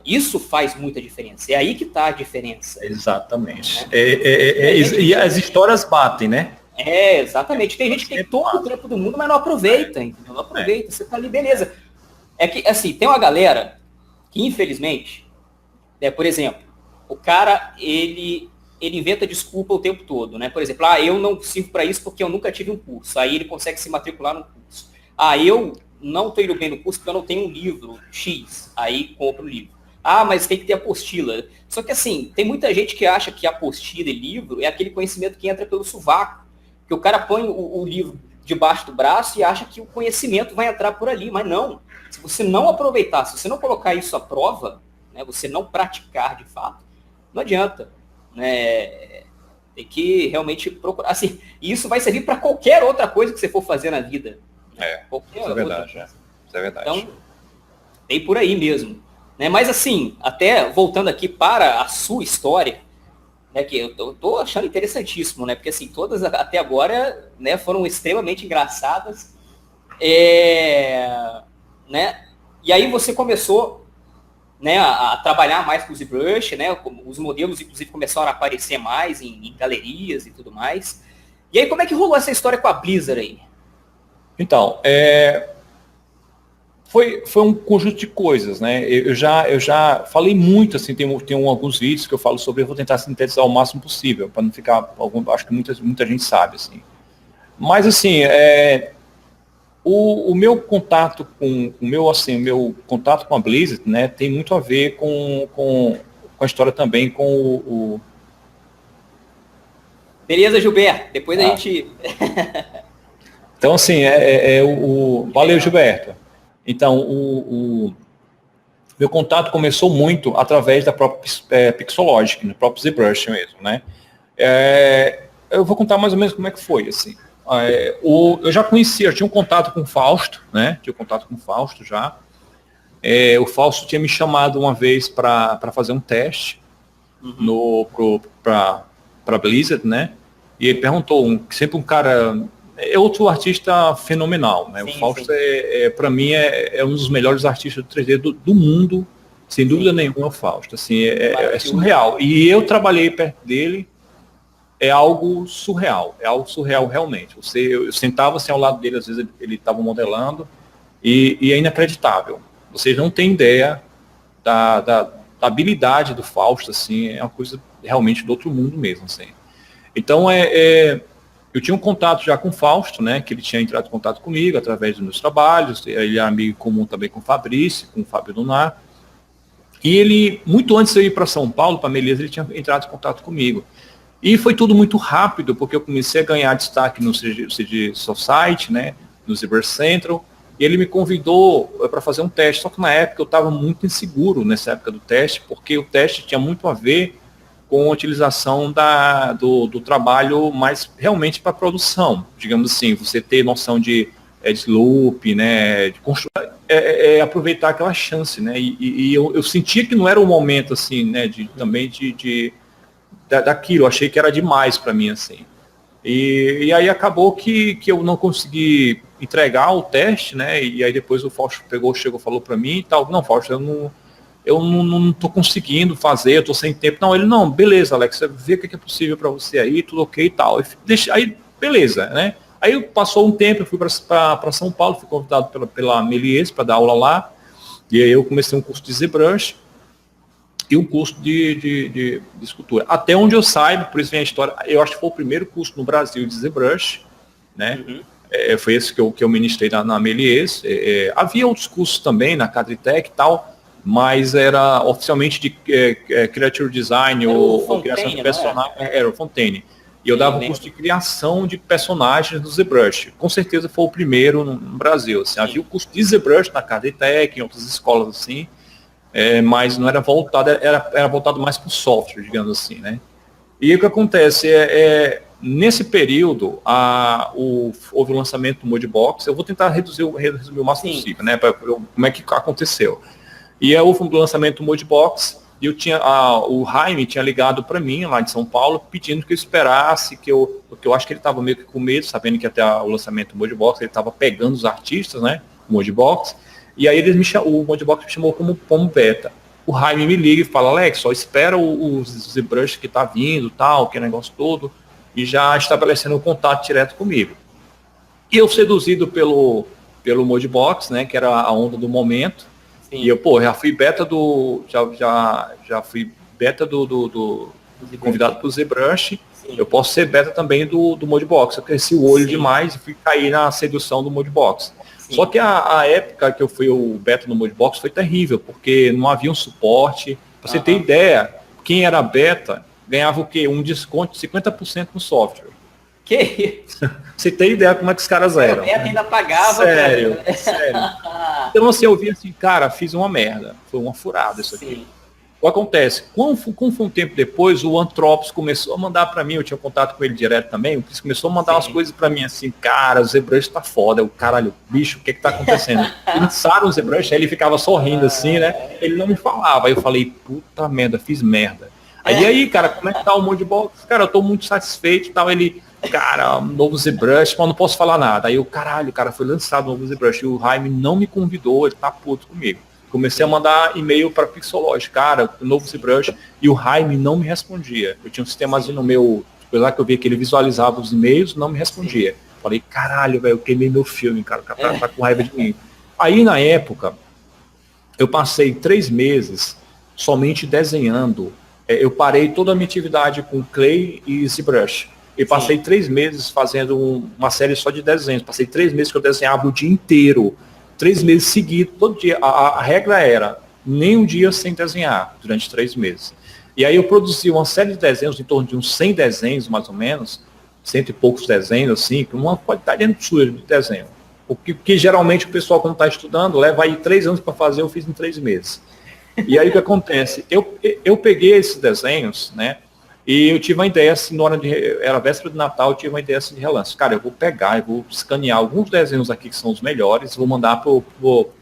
isso faz muita diferença. É aí que está a diferença. Exatamente. Né? E as histórias batem, né? Exatamente. Tem gente que tem todo o tempo do mundo, mas não aproveita. Entendeu? Não aproveita. Você tá ali, beleza. É que, assim, tem uma galera que, infelizmente, por exemplo, o cara, ele inventa desculpa o tempo todo, né? Por exemplo, eu não sirvo para isso porque eu nunca tive um curso. Aí ele consegue se matricular no curso. Eu não estou indo bem no curso porque eu não tenho um livro X. Aí compro o livro. Mas tem que ter apostila. Só que, assim, tem muita gente que acha que apostila e livro é aquele conhecimento que entra pelo sovaco. Que o cara põe o livro debaixo do braço e acha que o conhecimento vai entrar por ali. Mas não. Se você não aproveitar, se você não colocar isso à prova, né, você não praticar de fato, não adianta. Né? Tem que realmente procurar. Assim, e isso vai servir para qualquer outra coisa que você for fazer na vida. Isso é verdade. Isso é verdade. Então, tem por aí mesmo. Né? Mas assim, até voltando aqui para a sua história, né, que eu tô achando interessantíssimo, né? Porque assim, todas até agora, né, foram extremamente engraçadas. Né? E aí você começou né, a trabalhar mais com o ZBrush, né, os modelos inclusive começaram a aparecer mais em galerias e tudo mais. E aí como é que rolou essa história com a Blizzard aí? Então, foi um conjunto de coisas, né? Eu já falei muito, assim, tem alguns vídeos que eu falo sobre, eu vou tentar sintetizar o máximo possível, para não ficar, acho que muita gente sabe, assim. Mas, assim, o meu contato com meu contato com a Blizzard, né, tem muito a ver com a história também com o... Beleza, Gilberto, depois a gente... Então, assim, valeu, Gilberto. Então, o meu contato começou muito através da própria Pixologic, no próprio ZBrush mesmo, né? Eu vou contar mais ou menos como é que foi, assim. Eu já conhecia, eu tinha um contato com o Fausto, né? Tinha um contato com o Fausto já. O Fausto tinha me chamado uma vez para fazer um teste para Blizzard, né? E ele perguntou, sempre um cara... É outro artista fenomenal, né? Sim, o Fausto, para mim, é um dos melhores artistas do 3D do mundo, sem dúvida nenhuma, é o Fausto. Assim, é surreal. E eu trabalhei perto dele, é algo surreal realmente. Eu sentava assim ao lado dele, às vezes ele estava modelando, e é inacreditável. Vocês não têm ideia da habilidade do Fausto, assim, é uma coisa realmente do outro mundo mesmo, assim. Então, eu tinha um contato já com o Fausto, né, que ele tinha entrado em contato comigo através dos meus trabalhos, ele é amigo comum também com o Fabrício, com o Fábio Lunar, e ele, muito antes de eu ir para São Paulo, para Meleza, ele tinha entrado em contato comigo. E foi tudo muito rápido, porque eu comecei a ganhar destaque no CG Society, né, no ZBrush Central, e ele me convidou para fazer um teste, só que na época eu estava muito inseguro nessa época do teste, porque o teste tinha muito a ver com a utilização do trabalho mais realmente para produção. Digamos assim, você ter noção de loop, né, de aproveitar aquela chance, né, e eu sentia que não era o momento, assim, né, daquilo, eu achei que era demais para mim, assim. E aí acabou que eu não consegui entregar o teste, né, e aí depois o Fausto chegou, falou para mim e tal, não, Fausto, eu não estou conseguindo fazer, eu estou sem tempo. Não, ele, não, beleza, Alex, vê o que é possível para você aí, tudo ok e tal. Aí, beleza, né? Aí passou um tempo, eu fui para São Paulo, fui convidado pela Melies para dar aula lá, e aí eu comecei um curso de ZBrush e um curso de escultura. Até onde eu saiba, por isso vem a história, eu acho que foi o primeiro curso no Brasil de ZBrush, né? Foi esse que eu ministrei na Melies. Havia outros cursos também, na Cadritech e tal, mas era oficialmente de Creature Design ou criação de personagens. Era o Fontaine. E eu dava um curso de criação de personagens do ZBrush. Com certeza foi o primeiro no Brasil. Assim, havia o curso de ZBrush na Cadritech, em outras escolas assim, mas não era voltado, era voltado mais para o software, digamos assim, né? E o que acontece nesse período, houve o lançamento do Modbox. Eu vou tentar resumir o máximo possível, né? Como é que aconteceu. E houve um lançamento do Modbox, e o Jaime tinha ligado para mim, lá de São Paulo, pedindo que eu esperasse, porque eu acho que ele estava meio que com medo, sabendo que até o lançamento do Modbox, ele estava pegando os artistas, né, o Modbox, e aí o Modbox me chamou como beta. O Jaime me liga e fala, Alex, só espera o ZBrush que está vindo, tal, que negócio todo, e já estabelecendo um contato direto comigo. E eu, seduzido pelo Modbox, né, que era a onda do momento. Sim. E eu, já fui beta já fui beta do convidado para o ZBrush. Sim. Eu posso ser beta também do Modbox. Eu cresci o olho demais e fui cair na sedução do Modbox. Sim. Só que a época que eu fui o beta no Modbox foi terrível, porque não havia um suporte. Para você ter ideia, quem era beta ganhava o quê? Um desconto de 50% no software. Que isso? Você tem ideia como é que os caras eram. A beta ainda pagava. Sério. Então, assim, eu vi assim, cara, fiz uma merda. Foi uma furada isso aqui. O que acontece? Quando foi um tempo depois, o Antropos começou a mandar para mim, eu tinha contato com ele direto também, ele começou a mandar umas coisas para mim assim, cara, o ZBrush tá foda. Eu, caralho, bicho, o que tá acontecendo? Lançaram o ZBrush, aí ele ficava sorrindo assim, né? Ele não me falava. Aí eu falei, puta merda, fiz merda. Aí, cara, como é que tá o Modbox? Cara, eu tô muito satisfeito e tal. Ele, cara, novo ZBrush, mas não posso falar nada. Aí eu, caralho, cara, foi lançado o novo ZBrush. E o Jaime não me convidou, ele tá puto comigo. Comecei a mandar e-mail para Pixology, cara, o novo ZBrush, e o Jaime não me respondia. Eu tinha um sistemazinho no meu, apesar que eu via que ele visualizava os e-mails, não me respondia. Falei, caralho, velho, eu queimei meu filme, cara, o cara tá com raiva de mim. Aí, na época, eu passei 3 meses somente desenhando. Eu parei toda a minha atividade com Clay e ZBrush. E passei 3 meses fazendo uma série só de desenhos. Passei 3 meses que eu desenhava o dia inteiro. 3 meses seguidos, todo dia. A regra era nem um dia sem desenhar durante 3 meses. E aí eu produzi uma série de desenhos, em torno de uns 100 desenhos, mais ou menos, 100 e poucos desenhos, assim, com uma qualidade absurda de desenho. O que geralmente o pessoal, quando está estudando, leva aí 3 anos para fazer, eu fiz em 3 meses. E aí o que acontece? Eu peguei esses desenhos, né? E eu tive uma ideia, assim, na hora era véspera de Natal, eu tive uma ideia assim de relance. Cara, eu vou pegar, eu vou escanear alguns desenhos aqui que são os melhores, vou mandar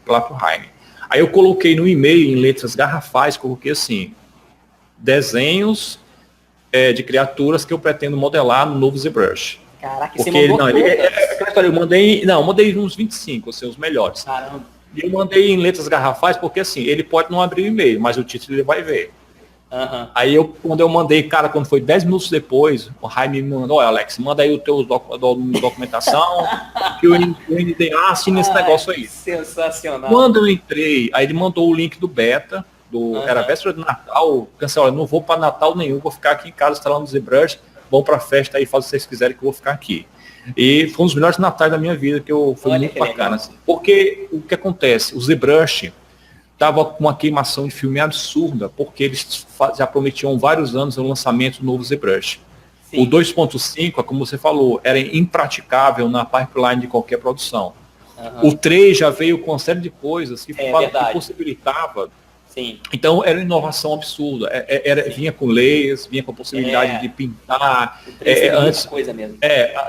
lá pro Jaime. Aí eu coloquei no e-mail, em letras garrafais, coloquei assim, desenhos de criaturas que eu pretendo modelar no novo ZBrush. Caraca, porque você mandou eu mandei uns 25, assim, os melhores. Caramba. E eu mandei em letras garrafais, porque assim, ele pode não abrir o e-mail, mas o título ele vai ver. Uhum. Aí quando eu mandei, cara, quando foi 10 minutos depois, o Jaime me mandou, olha, Alex, manda aí o teu documentação, que o NDA assina esse negócio aí. Sensacional. Quando eu entrei, aí ele mandou o link do beta, era véspera de Natal, pensei, olha, não vou para Natal nenhum, vou ficar aqui em casa instalando ZBrush, vão pra festa aí, faz o que vocês quiserem que eu vou ficar aqui. E foi um dos melhores natais da minha vida, foi muito bacana. Assim, porque o que acontece, o ZBrush estava com uma queimação de filme absurda, porque eles já prometiam vários anos o lançamento do novo ZBrush. Sim. O 2.5, como você falou, era impraticável na pipeline de qualquer produção. Uhum. O 3 já veio com uma série de coisas que possibilitava. Sim. Então era uma inovação absurda. Vinha com layers, vinha com a possibilidade de pintar. Antes, coisa mesmo.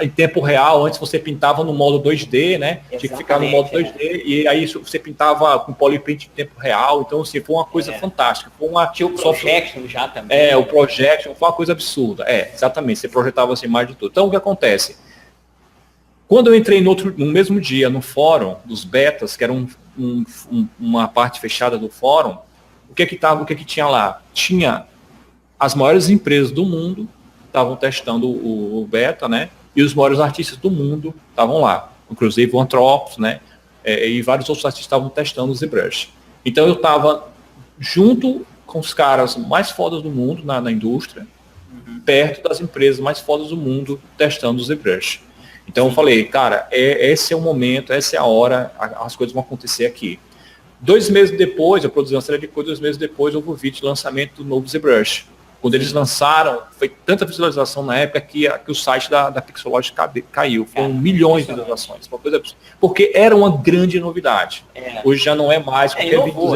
Em tempo real, antes você pintava no modo 2D, né? Exatamente, tinha que ficar no modo 2D, e aí você pintava com polyprint em tempo real. Então, assim, foi uma coisa fantástica. Tinha o projection já também. O projection foi uma coisa absurda. Exatamente, você projetava assim mais de tudo. Então, o que acontece? Quando eu entrei no mesmo dia no fórum dos betas, que era uma parte fechada do fórum, o que tinha lá? Tinha as maiores empresas do mundo estavam testando o beta, né? E os maiores artistas do mundo estavam lá, inclusive o Antropos, né? E vários outros artistas estavam testando o ZBrush. Então eu estava junto com os caras mais fodas do mundo na indústria, perto das empresas mais fodas do mundo testando o ZBrush. Então eu falei, cara, esse é o momento, essa é a hora, as coisas vão acontecer aqui. 2 meses depois, eu produzi uma série de coisas, 2 meses depois houve o vídeo de lançamento do novo ZBrush. Quando eles lançaram, foi tanta visualização na época que o site da Pixology caiu. Foram milhões de visualizações. Uma coisa absurda. Porque era uma grande novidade. Hoje já não é mais. Inovou.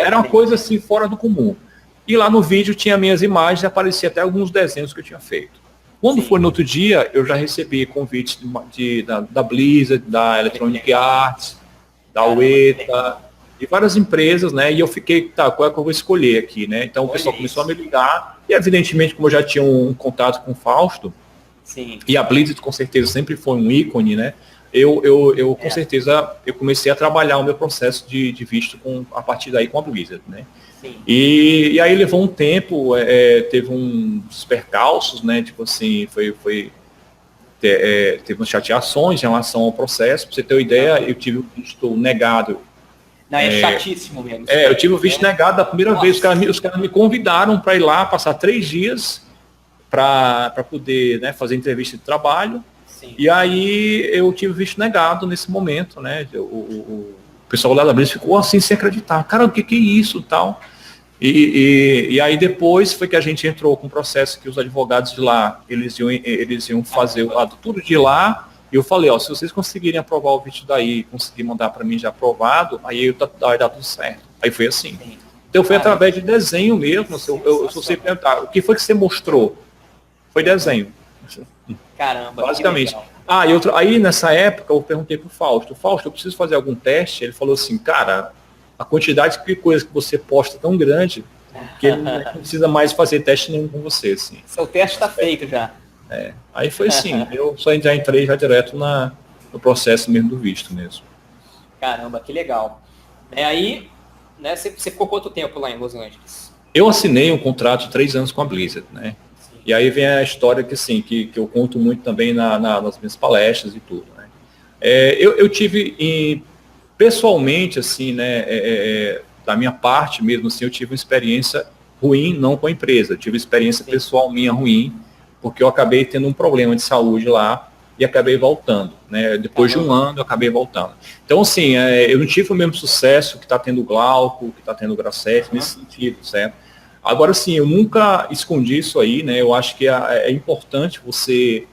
Era uma coisa assim fora do comum. E lá no vídeo tinha minhas imagens e aparecia até alguns desenhos que eu tinha feito. Quando foi no outro dia, eu já recebi convites da Blizzard, da Electronic Arts, da UETA, de várias empresas, né? E eu fiquei, qual é que eu vou escolher aqui, né? Então o pessoal começou a me ligar, e evidentemente, como eu já tinha um contato com o Fausto, e a Blizzard com certeza sempre foi um ícone, né? Eu com certeza, eu comecei a trabalhar o meu processo de visto a partir daí com a Blizzard, né? E aí levou um tempo, teve uns percalços, né? Tipo assim, teve umas chateações em relação ao processo. Pra você ter uma ideia, eu tive o visto negado. Não, chatíssimo mesmo. Eu tive o visto negado da primeira vez. Os caras me convidaram para ir lá, passar 3 dias para poder, né, fazer entrevista de trabalho. Sim. E aí eu tive o visto negado nesse momento, né? O pessoal lá da Blizzard ficou assim sem acreditar. Cara, o que é isso tal? E aí depois foi que a gente entrou com um processo que os advogados de lá, eles iam fazer tudo de lá, e eu falei, se vocês conseguirem aprovar o vídeo daí, conseguir mandar para mim já aprovado, aí vai dar tudo certo. Aí foi assim. Sim. Então foi através de desenho mesmo, se você perguntar, o que foi que você mostrou? Foi desenho. Caramba, basicamente. Aí nessa época eu perguntei pro Fausto, eu preciso fazer algum teste? Ele falou assim, cara, a quantidade de coisas que você posta é tão grande que ele não precisa mais fazer teste nenhum com você. Assim. Seu teste está feito já. Aí foi assim, eu só entrei já direto no processo mesmo do visto mesmo. Caramba, que legal. Aí né? Você ficou quanto tempo lá em Los Angeles? Eu assinei um contrato de 3 anos com a Blizzard, né? Sim. E aí vem a história que, assim, que eu conto muito também nas minhas palestras e tudo, né? Eu tive, pessoalmente, assim, né, da minha parte mesmo, assim, eu tive uma experiência ruim, não com a empresa, eu tive experiência pessoal minha ruim, porque eu acabei tendo um problema de saúde lá e acabei voltando, né? Depois de um ano, eu acabei voltando. Então, assim, eu não tive o mesmo sucesso que está tendo o Glauco, que está tendo o Grassetti, nesse sentido, certo? Agora, sim, eu nunca escondi isso aí, né? Eu acho que é importante você,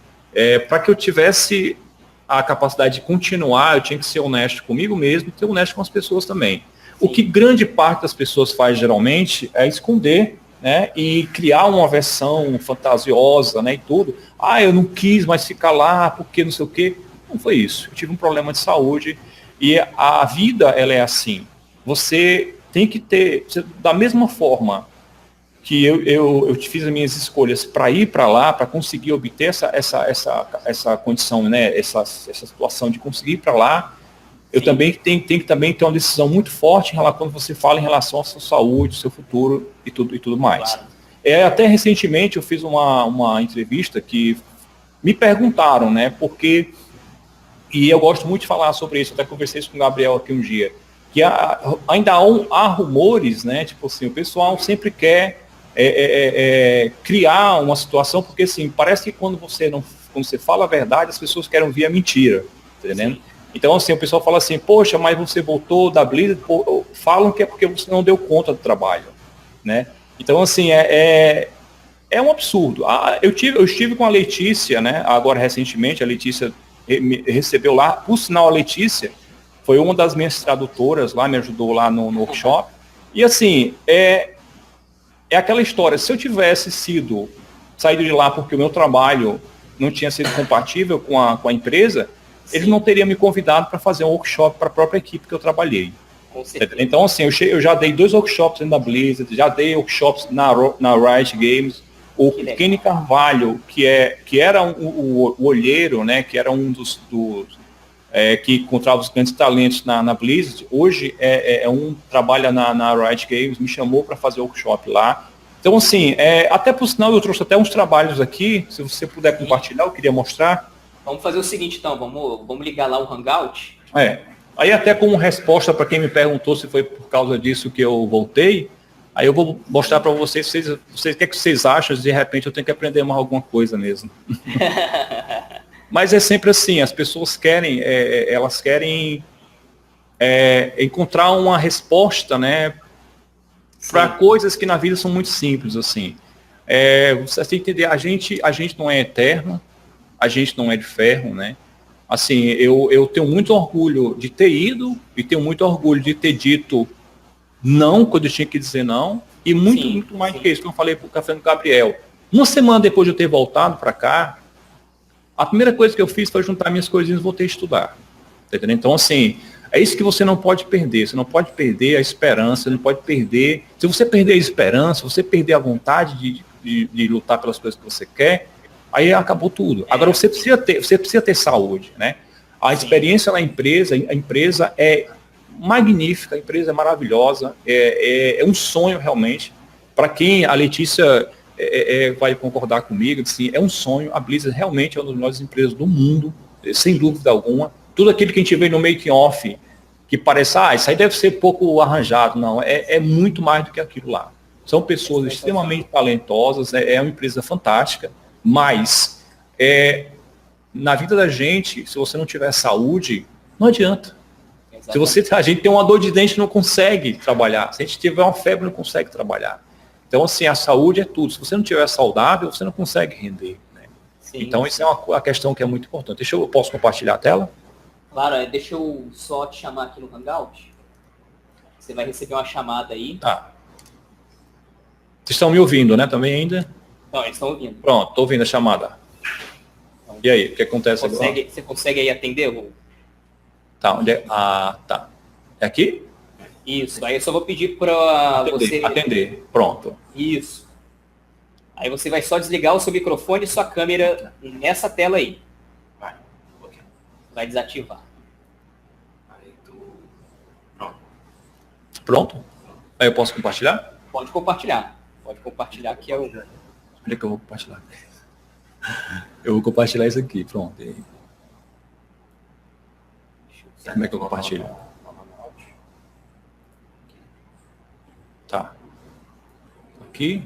para que eu tivesse a capacidade de continuar, eu tinha que ser honesto comigo mesmo e ser honesto com as pessoas também. Sim. O que grande parte das pessoas faz geralmente é esconder, né, e criar uma versão fantasiosa, né, e tudo. Eu não quis mais ficar lá, porque não sei o quê. Não foi isso. Eu tive um problema de saúde e a vida, ela é assim. Você tem que ter, da mesma forma que eu fiz as minhas escolhas para ir para lá, para conseguir obter essa condição, né, essa situação de conseguir ir para lá, eu Sim. também tenho que também ter uma decisão muito forte quando você fala em relação à sua saúde, seu futuro e tudo mais. Claro. Até recentemente eu fiz uma entrevista que me perguntaram, né, porque, e eu gosto muito de falar sobre isso, até conversei isso com o Gabriel aqui um dia, que ainda há rumores, né, tipo assim, o pessoal sempre quer criar uma situação, porque assim, parece que quando você fala a verdade, as pessoas querem ouvir a mentira, tá entendendo? Sim. Então, assim, o pessoal fala assim, poxa, mas você voltou da Blizzard, falam que é porque você não deu conta do trabalho, né? Então, assim, é um absurdo. Eu estive com a Letícia, né, agora recentemente, a Letícia recebeu lá, por sinal, a Letícia foi uma das minhas tradutoras lá, me ajudou lá no workshop, e assim, é aquela história, se eu tivesse saído de lá porque o meu trabalho não tinha sido compatível com a empresa, eles não teriam me convidado para fazer um workshop para a própria equipe que eu trabalhei. Então, assim, eu já dei 2 workshops dentro da Blizzard, já dei workshops na Riot Games. O Kenny Carvalho, que era o olheiro, né, que era um dos que encontrava os grandes talentos na Blizzard, hoje trabalha na Riot Games, me chamou para fazer workshop lá. Então, assim, até por sinal eu trouxe até uns trabalhos aqui, se você puder compartilhar, eu queria mostrar. Vamos fazer o seguinte, então, vamos ligar lá o Hangout. Aí até como resposta para quem me perguntou se foi por causa disso que eu voltei, aí eu vou mostrar para vocês, o que vocês acham, de repente eu tenho que aprender mais alguma coisa mesmo. Mas é sempre assim, as pessoas querem, elas querem encontrar uma resposta, né, para coisas que na vida são muito simples, assim. Você tem que entender, a gente não é eterno, a gente não é de ferro, né? Assim, eu tenho muito orgulho de ter ido e tenho muito orgulho de ter dito não quando eu tinha que dizer não, e muito mais do que isso que eu falei para o Café do Gabriel. Uma semana depois de eu ter voltado para cá, a primeira coisa que eu fiz foi juntar minhas coisinhas e voltei a estudar. Tá entendendo? Então, assim, é isso que você não pode perder. Você não pode perder a esperança, não pode perder. Se você perder a esperança, você perder a vontade de lutar pelas coisas que você quer, aí acabou tudo. Agora você precisa ter saúde, né? A experiência na empresa, a empresa é magnífica, a empresa é maravilhosa, é um sonho realmente. Para quem a Letícia vai concordar comigo, assim, é um sonho. A Blizzard realmente é uma das melhores empresas do mundo, sem dúvida alguma. Tudo aquilo que a gente vê no making off, que parece, isso aí deve ser pouco arranjado, não, é muito mais do que aquilo lá. São pessoas extremamente talentosas, é uma empresa fantástica, mas na vida da gente, se você não tiver saúde, não adianta. Se a gente tem uma dor de dente, não consegue trabalhar. Se a gente tiver uma febre, não consegue trabalhar. Então, assim, a saúde é tudo. Se você não tiver saudável, você não consegue render. Né? Então, isso é uma questão que é muito importante. Eu posso compartilhar a tela? Claro, deixa eu só te chamar aqui no Hangout. Você vai receber uma chamada aí. Tá. Vocês estão me ouvindo, né? Também ainda? Não, eles estão ouvindo. Pronto, estou ouvindo a chamada. Então, e aí, o que acontece agora? Você consegue aí atender, Rô? Tá, onde é? Tá. É aqui? Isso, aí eu só vou pedir para você... Atender, pronto. Isso. Aí você vai só desligar o seu microfone e sua câmera nessa tela aí. Vai desativar. Pronto? Aí eu posso compartilhar? Pode compartilhar. Pode compartilhar que é o... Onde é que eu vou compartilhar? Eu vou compartilhar isso aqui, pronto. Como é que eu compartilho? Tá. Aqui.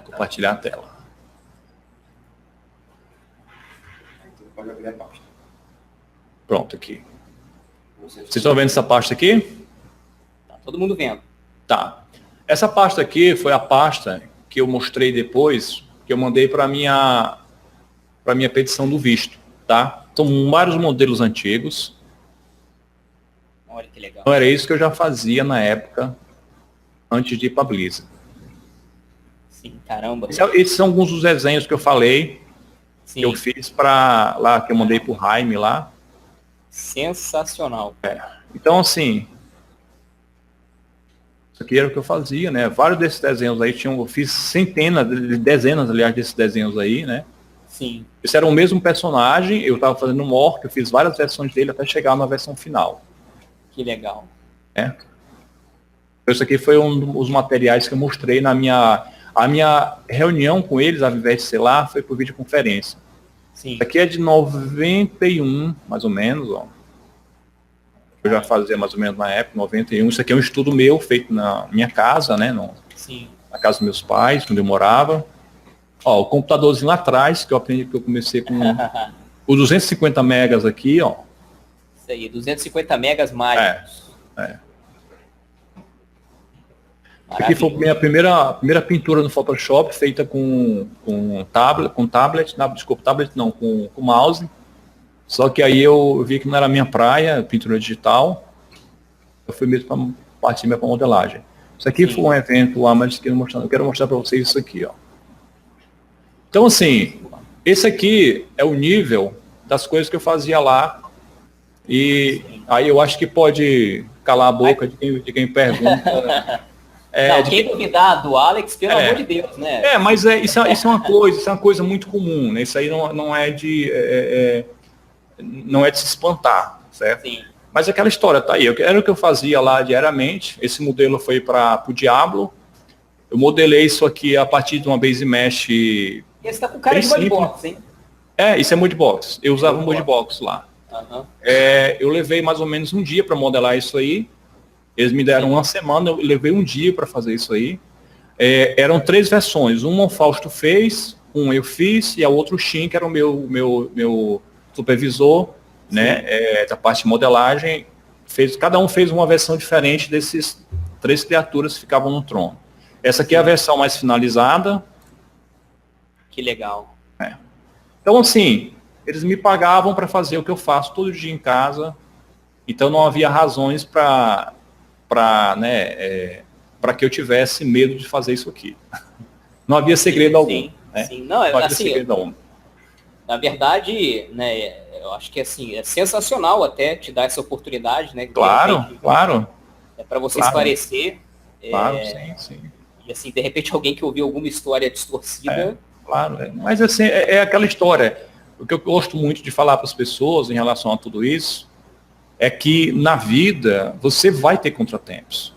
Compartilhar a tela. Pode abrir a pasta. Pronto, aqui. Vocês estão vendo essa pasta aqui? Tá todo mundo vendo. Tá. Essa pasta aqui foi a pasta que eu mostrei depois, que eu mandei para minha petição do visto, tá? São vários modelos antigos. Olha que legal. Então era isso que eu já fazia na época, antes de ir para a Blizzard. Sim, caramba. Esses são alguns dos desenhos que eu falei, Sim. que eu fiz para lá, que eu mandei para o Jaime lá. Sensacional. Então, assim, isso aqui era o que eu fazia, né? Vários desses desenhos aí, eu fiz centenas, dezenas, aliás, desses desenhos aí, né? Sim. Esse era o mesmo personagem, eu estava fazendo um orc, eu fiz várias versões dele até chegar na versão final. Que legal. Isso aqui foi um dos materiais que eu mostrei a minha reunião com eles, ao invés de ser lá, foi por videoconferência. Sim. Isso aqui é de 91, mais ou menos, ó. Eu já fazia mais ou menos na época, 91. Isso aqui é um estudo meu, feito na minha casa, né? Sim. Na casa dos meus pais, onde eu morava. Ó, o computadorzinho lá atrás, que eu aprendi, que eu comecei com o 250 megas aqui, ó. Isso aí, 250 megas mágicos. Aqui foi a minha primeira pintura no Photoshop, feita com mouse. Só que aí eu vi que não era a minha praia, pintura digital. Eu fui mesmo para partir para modelagem. Isso aqui foi um evento, mas que eu quero mostrar para vocês isso aqui, ó. Então, assim, esse aqui é o nível das coisas que eu fazia lá. E aí eu acho que pode calar a boca de quem pergunta. Quem duvidar do Alex, pelo amor de Deus, né? Mas isso é uma coisa muito comum, né? Isso aí não é de se espantar, certo? Sim. Mas aquela história tá aí. Era o que eu fazia lá diariamente. Esse modelo foi para o Diablo. Eu modelei isso aqui a partir de uma base mesh. Esse tá com cara de modbox, hein? Isso é modbox. Eu usava um modbox lá. Uhum. Eu levei mais ou menos um dia para modelar isso aí. Eles me deram uma semana, eu levei um dia para fazer isso aí. Eram 3 versões. Uma o Fausto fez, um eu fiz, e a outra o Shin, que era o meu supervisor, né, da parte de modelagem. Cada um fez uma versão diferente desses 3 criaturas que ficavam no trono. Essa aqui é a versão mais finalizada. Que legal. Então, assim, eles me pagavam para fazer o que eu faço todo dia em casa. Então não havia razões para que eu tivesse medo de fazer isso aqui. Não havia segredo algum. Sim. Não havia segredo algum. Na verdade, né, eu acho que assim, é sensacional até te dar essa oportunidade, né? Claro. É para você esclarecer. Claro, sim. E assim, de repente alguém que ouviu alguma história distorcida. Claro. Mas assim, é aquela história. O que eu gosto muito de falar para as pessoas em relação a tudo isso é que na vida você vai ter contratempos.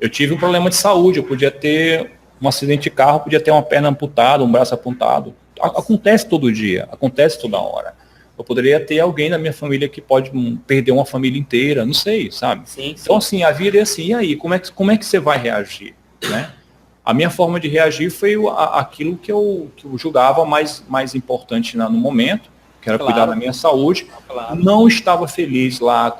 Eu tive um problema de saúde, eu podia ter um acidente de carro, podia ter uma perna amputada, um braço apontado. Acontece todo dia, acontece toda hora. Eu poderia ter alguém na minha família que pode perder uma família inteira, não sei, sabe? Sim. Então, assim, a vida é assim, e aí, como é que você vai reagir, né? A minha forma de reagir foi aquilo que eu julgava mais importante no momento, que era cuidar da minha saúde. Claro. Não estava feliz lá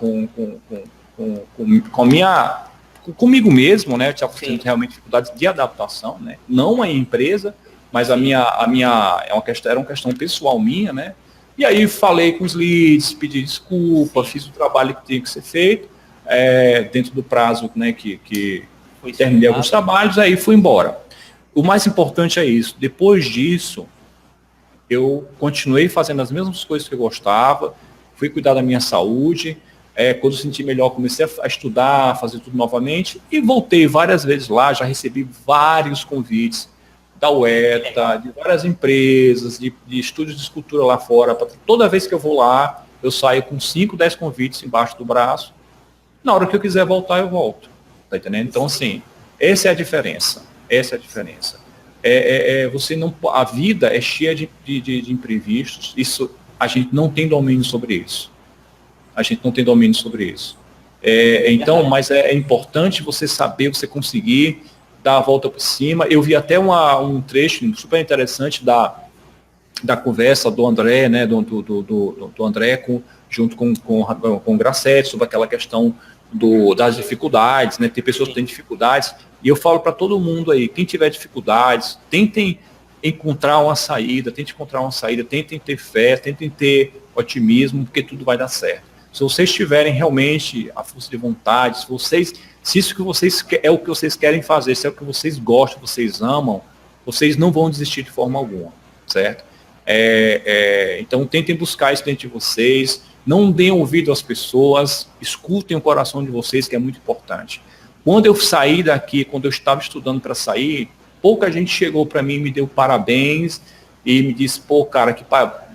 comigo mesmo, né? Eu estava tendo realmente dificuldades de adaptação, né? Não a empresa, mas era uma questão pessoal minha, né? E aí falei com os leads, pedi desculpa, fiz o trabalho que tinha que ser feito, dentro do prazo, né, que terminei alguns trabalhos, aí fui embora. O mais importante é isso. Depois disso, eu continuei fazendo as mesmas coisas que eu gostava, fui cuidar da minha saúde. Quando eu senti melhor, comecei a estudar, a fazer tudo novamente e voltei várias vezes lá. Já recebi vários convites da UETA, de várias empresas, de estúdios de escultura lá fora. Toda vez que eu vou lá, eu saio com 5, 10 convites embaixo do braço. Na hora que eu quiser voltar, eu volto. Tá entendendo? Então, assim, essa é a diferença. Essa é a diferença. Você não, a vida é cheia de imprevistos. Isso, a gente não tem domínio sobre isso. A gente não tem domínio sobre isso. Então, mas é importante você saber, você conseguir dar a volta por cima. Eu vi até um trecho super interessante da conversa do André, né, do André junto com o Grassetti, sobre aquela questão das dificuldades, né? Tem pessoas que têm dificuldades, e eu falo para todo mundo aí, quem tiver dificuldades, tentem encontrar uma saída, tentem ter fé, tentem ter otimismo, porque tudo vai dar certo. Se vocês tiverem realmente a força de vontade, se isso que vocês é o que vocês querem fazer, se é o que vocês gostam, vocês amam, vocês não vão desistir de forma alguma, certo? Então tentem buscar isso dentro de vocês, não deem ouvido às pessoas, escutem o coração de vocês, que é muito importante. Quando eu saí daqui, quando eu estava estudando para sair, pouca gente chegou para mim e me deu parabéns e me disse, pô, cara,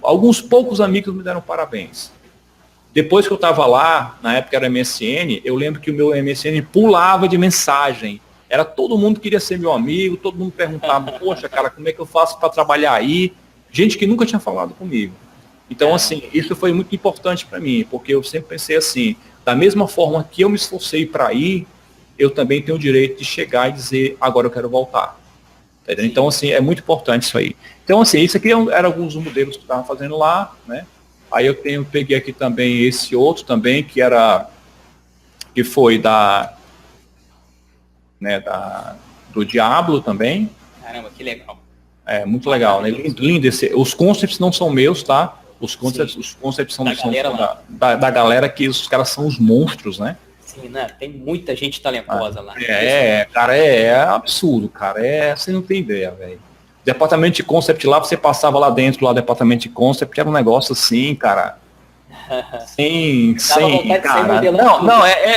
alguns poucos amigos me deram parabéns. Depois que eu estava lá, na época era MSN, eu lembro que o meu MSN pulava de mensagem. Era todo mundo queria ser meu amigo, todo mundo perguntava, poxa, cara, como é que eu faço para trabalhar aí? Gente que nunca tinha falado comigo. Então, assim, isso foi muito importante para mim, porque eu sempre pensei assim, da mesma forma que eu me esforcei para ir, eu também tenho o direito de chegar e dizer, agora eu quero voltar. Entendeu? Então, assim, é muito importante isso aí. Então, assim, isso aqui eram alguns modelos que eu estava fazendo lá, né? Aí eu peguei aqui também esse outro também, que foi do Diablo também. Caramba, que legal. Muito legal, né? Lindo os concepts não são meus, tá? Os concepts são da galera, que os caras são os monstros, né? Sim, né? Tem muita gente talentosa lá. Cara, é absurdo, cara. Você não tem ideia, velho. Departamento de concept lá, você passava lá dentro, lá departamento de concept, era um negócio assim, cara. Sem cara.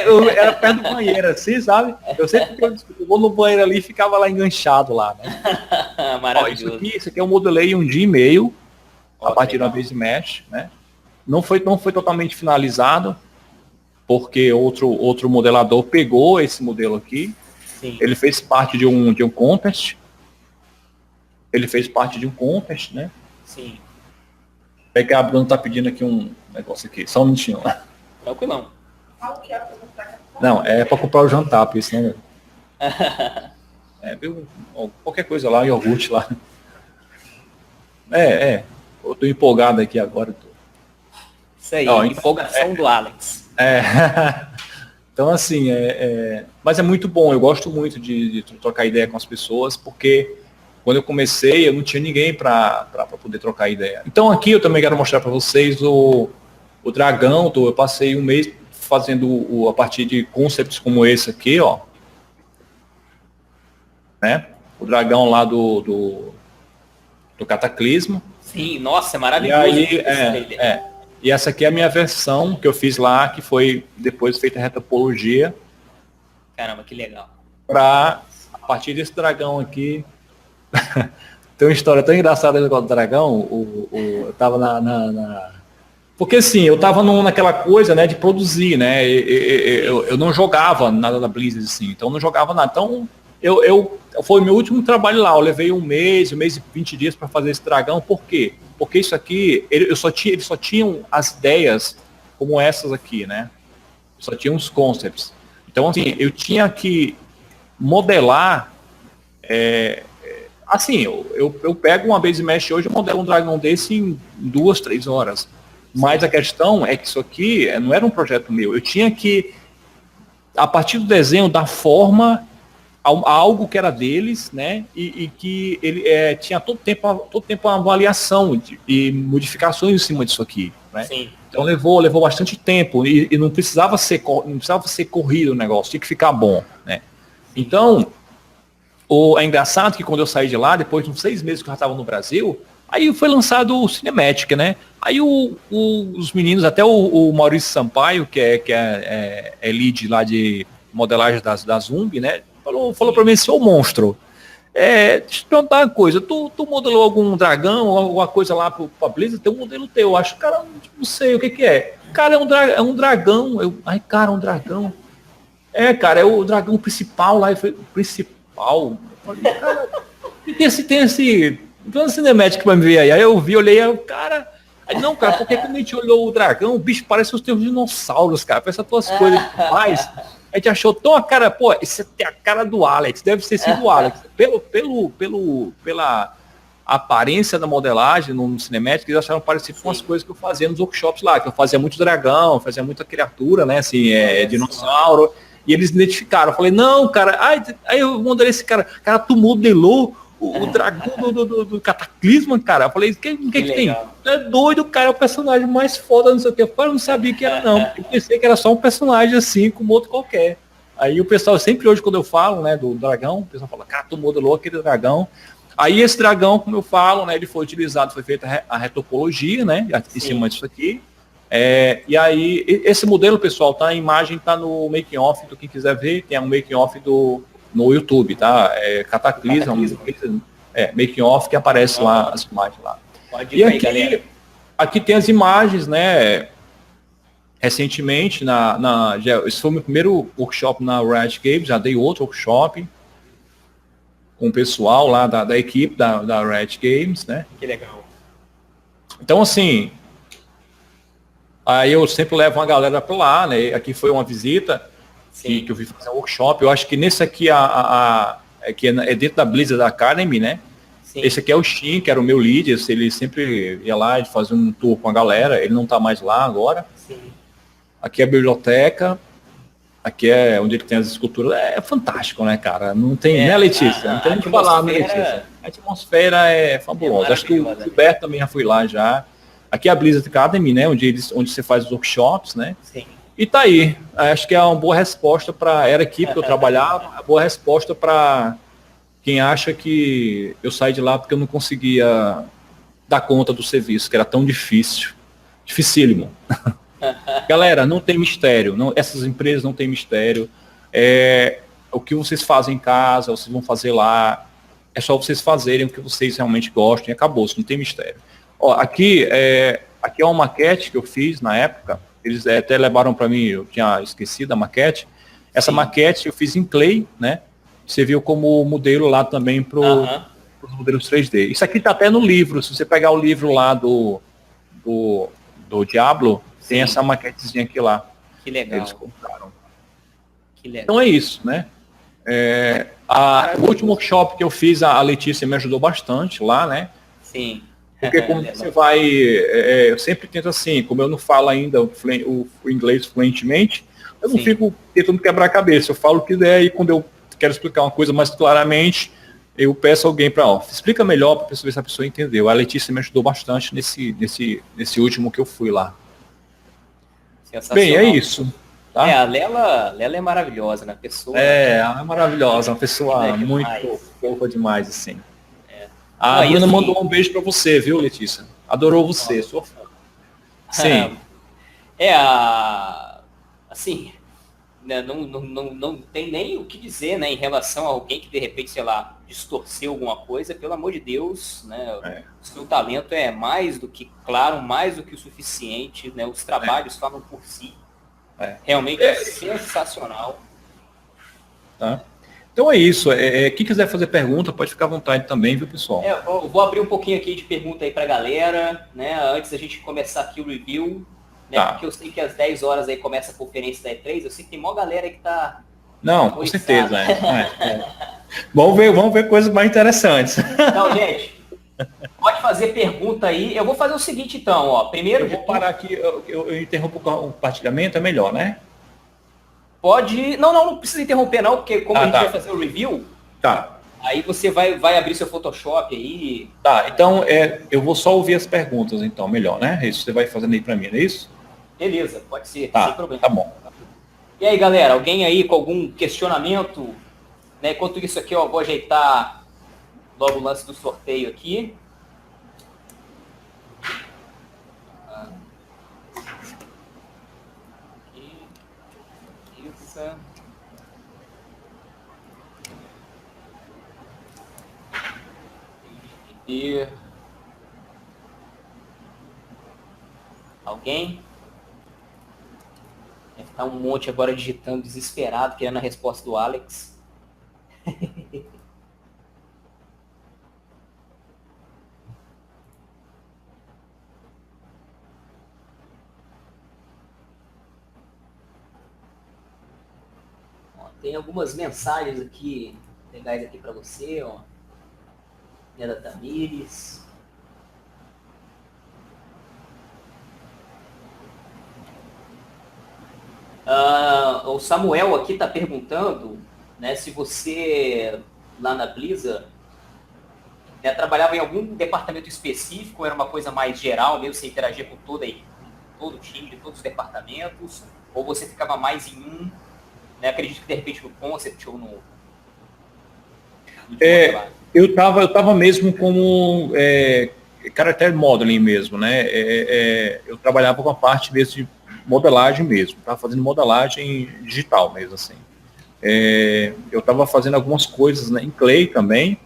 Eu era perto do banheiro, assim, sabe? Eu sempre vou no banheiro ali e ficava lá enganchado lá, né? Maravilhoso. Isso aqui eu modelei um dia e meio, a partir da Base Mesh, né? Não foi totalmente finalizado, porque outro modelador pegou esse modelo aqui. Sim. Ele fez parte de um contest. Né? Sim. A Bruna tá pedindo aqui um negócio aqui, só um minutinho. Tranquilão. Não, é para comprar o jantar, porque senão... qualquer coisa lá, iogurte lá. Eu tô empolgado aqui agora. Isso aí, empolgação do Alex. Então, assim, mas é muito bom, eu gosto muito de trocar ideia com as pessoas, porque quando eu comecei, eu não tinha ninguém para poder trocar ideia. Então, aqui eu também quero mostrar para vocês o Dragão. Eu passei um mês fazendo a partir de concepts como esse aqui, ó. Né? O dragão lá do Cataclismo. Sim, nossa, é maravilhoso. E aí, e essa aqui é a minha versão que eu fiz lá, que foi depois feita a retopologia. Caramba, que legal. A partir desse dragão aqui... Tem uma história tão engraçada do dragão. Eu tava porque assim, eu tava naquela coisa, né, de produzir, né? Eu não jogava nada da Blizzard, assim, então eu não jogava nada. Então, foi meu último trabalho lá. Eu levei um mês e 20 dias para fazer esse dragão. Por quê? Porque isso aqui, eles só tinham as ideias como essas aqui, né? Só tinham os concepts. Então, assim, eu tinha que modelar. Assim, eu pego uma Base Mesh hoje, eu modelo um dragão desse em 2, 3 horas. Mas a questão é que isso aqui não era um projeto meu. Eu tinha que, a partir do desenho, dar forma a algo que era deles, né? E que ele tinha todo tempo uma avaliação e modificações em cima disso aqui, né? Sim. Então levou bastante tempo e não precisava ser corrido o negócio, tinha que ficar bom, né? Então, é engraçado que quando eu saí de lá, depois de uns 6 meses que eu já estava no Brasil, aí foi lançado o Cinematic, né? Aí os meninos, até o Maurício Sampaio, que é lead lá de modelagem da Zumbi, né? Falou para mim, seu monstro, deixa eu te perguntar uma coisa, tu modelou algum dragão ou alguma coisa lá pra Blizzard? Tem um modelo teu, eu acho, cara, não sei o que é. Cara, é um dragão. Cara, um dragão. Cara, é o dragão principal lá. Principal? Eu falei, cara, tem esse cinemático pra me ver aí. Aí eu vi, olhei, aí o cara... Aí, não, cara, porque quando a gente olhou o dragão, o bicho parece os teus dinossauros, cara. Parece as tuas coisas que tu faz. A gente achou tão a cara, pô, isso tem a cara do Alex, deve ter sido o Alex. Pela aparência da modelagem no cinemático, eles acharam parecido com as coisas que eu fazia nos workshops lá, que eu fazia muito dragão, fazia muita criatura, né, assim, dinossauro, e eles identificaram. Eu falei, não, cara, aí eu mandei esse cara, tu modelou o dragão do Cataclisma, cara. Eu falei, que tem? É doido, cara, é o personagem mais foda, não sei o que. Eu não sabia que era, não. Eu pensei que era só um personagem assim, como outro qualquer. Aí o pessoal, sempre hoje, quando eu falo, né, do dragão, o pessoal fala, cara, tu modelou aquele dragão. Aí esse dragão, como eu falo, né, ele foi utilizado, foi feita a retopologia, né, em cima disso aqui. E aí, esse modelo, pessoal, tá? A imagem tá no making off, do quem quiser ver, tem um making off no YouTube, tá? Cataclisma. Making off, que aparece lá as imagens lá. Pode ir aí, galera. Aqui tem as imagens, né? Recentemente, esse foi o meu primeiro workshop na Riot Games, já dei outro workshop com o pessoal lá da equipe da Riot Games, né? Que legal. Então, assim, aí eu sempre levo uma galera para lá, né? Aqui foi uma visita que eu vim fazer um workshop. Eu acho que nesse aqui que é dentro da Blizzard Academy, né? Sim. Esse aqui é o Shin, que era o meu lead. Ele sempre ia lá e fazia um tour com a galera. Ele não está mais lá agora. Sim. Aqui é a biblioteca. Aqui é onde ele tem as esculturas. É fantástico, né, cara? Não tem, né, Letícia? Não tem nem o que falar, né, Letícia? A atmosfera é fabulosa. Acho que o Gilberto também já foi lá já. Aqui é a Blizzard Academy, né? Onde você faz os workshops, né? Sim. E tá aí. Acho que é uma boa resposta para... Era a equipe que eu trabalhava. Uma boa resposta para quem acha que eu saí de lá porque eu não conseguia dar conta do serviço, que era tão difícil. Dificílimo. Galera, não tem mistério. Essas empresas não tem mistério. O que vocês fazem em casa, vocês vão fazer lá. É só vocês fazerem o que vocês realmente gostam e acabou. Não tem mistério. Ó, aqui é uma maquete que eu fiz na época. Eles até levaram para mim, eu tinha esquecido a maquete. Essa maquete eu fiz em clay, né? Você viu como modelo lá também para os modelos 3D. Isso aqui está até no livro. Se você pegar o livro lá do Diablo, tem essa maquetezinha aqui lá. Que legal. Eles compraram. Que legal. Então é isso, né? O último workshop que eu fiz, a Letícia me ajudou bastante lá, né? Sim. Porque como você vai... eu sempre tento assim, como eu não falo ainda o inglês fluentemente, eu não fico tentando quebrar a cabeça. Eu falo o que der e quando eu quero explicar uma coisa mais claramente, eu peço alguém para, explica melhor para ver se a pessoa entendeu. A Letícia me ajudou bastante nesse último que eu fui lá. Bem, é isso. Tá? A Lela é maravilhosa, né? Pessoa. Ela é maravilhosa, uma pessoa muito fofa demais, assim. A Bruna assim, mandou um beijo para você, viu, Letícia? Adorou você, sua fã. Sim. Assim, né, não tem nem o que dizer, né, em relação a alguém que de repente, sei lá, distorceu alguma coisa, pelo amor de Deus, né? O seu talento é mais do que claro, mais do que o suficiente, né? Os trabalhos falam por si. Realmente é sensacional. Tá. Então é isso. Quem quiser fazer pergunta, pode ficar à vontade também, viu, pessoal? Eu vou abrir um pouquinho aqui de pergunta aí pra galera, né? Antes da gente começar aqui o review, né? Porque eu sei que às 10 horas aí começa a conferência da E3, eu sei que tem maior galera aí que tá... Não, com certeza. Vamos ver coisas mais interessantes. Então, gente, pode fazer pergunta aí. Eu vou fazer o seguinte, então, ó. Primeiro... Eu vou parar aqui, eu interrompo o compartilhamento, é melhor, né? Pode... Não precisa interromper não, porque como a gente vai fazer o review, aí você vai abrir seu Photoshop aí. Tá, então eu vou só ouvir as perguntas, então, melhor, né? Isso você vai fazendo aí pra mim, não é isso? Beleza, pode ser, sem problema. Tá bom. E aí, galera, alguém aí com algum questionamento? Né? Enquanto isso aqui, ó, vou ajeitar logo o lance do sorteio aqui. Isso. E alguém? Deve estar um monte agora digitando desesperado, querendo a resposta do Alex. Ó, tem algumas mensagens aqui legais aqui para você, ó. Neda Tamires. O Samuel aqui está perguntando, né, se você, lá na Blizzard, né, trabalhava em algum departamento específico, era uma coisa mais geral, mesmo você interagia com todo o time de todos os departamentos, ou você ficava mais em um, né, acredito que de repente no Concept ou no eu tava mesmo como character modeling mesmo, né? Eu trabalhava com a parte mesmo de modelagem mesmo, estava fazendo modelagem digital mesmo, assim. Eu estava fazendo algumas coisas, né, em Clay também,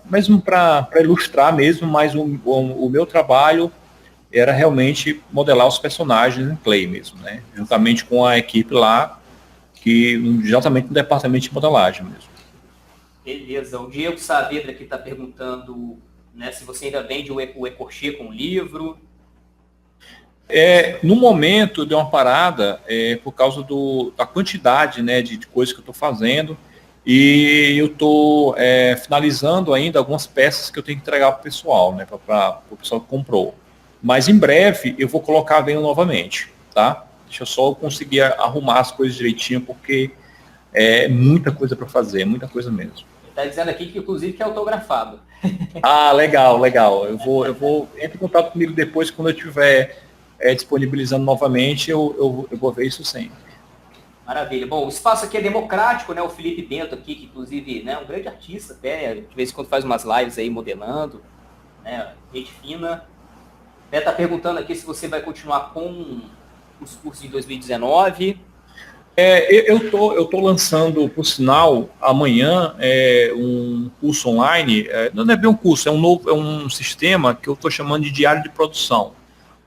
mesmo para ilustrar mesmo, mas o meu trabalho era realmente modelar os personagens em Clay mesmo, né? Juntamente com a equipe lá, exatamente no departamento de modelagem mesmo. Beleza. O Diego Saavedra aqui está perguntando, né, se você ainda vende o e-corchê com livro. No momento deu uma parada por causa da quantidade, né, de coisas que eu estou fazendo, e eu estou finalizando ainda algumas peças que eu tenho que entregar para o pessoal, né, para o pessoal que comprou. Mas em breve eu vou colocar a venda novamente, tá? Deixa eu só conseguir arrumar as coisas direitinho, porque é muita coisa para fazer, muita coisa mesmo. Está dizendo aqui que inclusive que é autografado. Ah, legal. Eu vou entre em contato comigo depois, quando eu estiver disponibilizando novamente, eu vou ver isso sim. Maravilha. Bom, o espaço aqui é democrático, né? O Felipe Bento aqui, que inclusive, né, um grande artista até, de vez em quando faz umas lives aí modelando, né? Gente fina. Está perguntando aqui se você vai continuar com os cursos em 2019. Eu tô lançando, por sinal, amanhã um curso online. Não é bem um curso, é um sistema que eu estou chamando de diário de produção.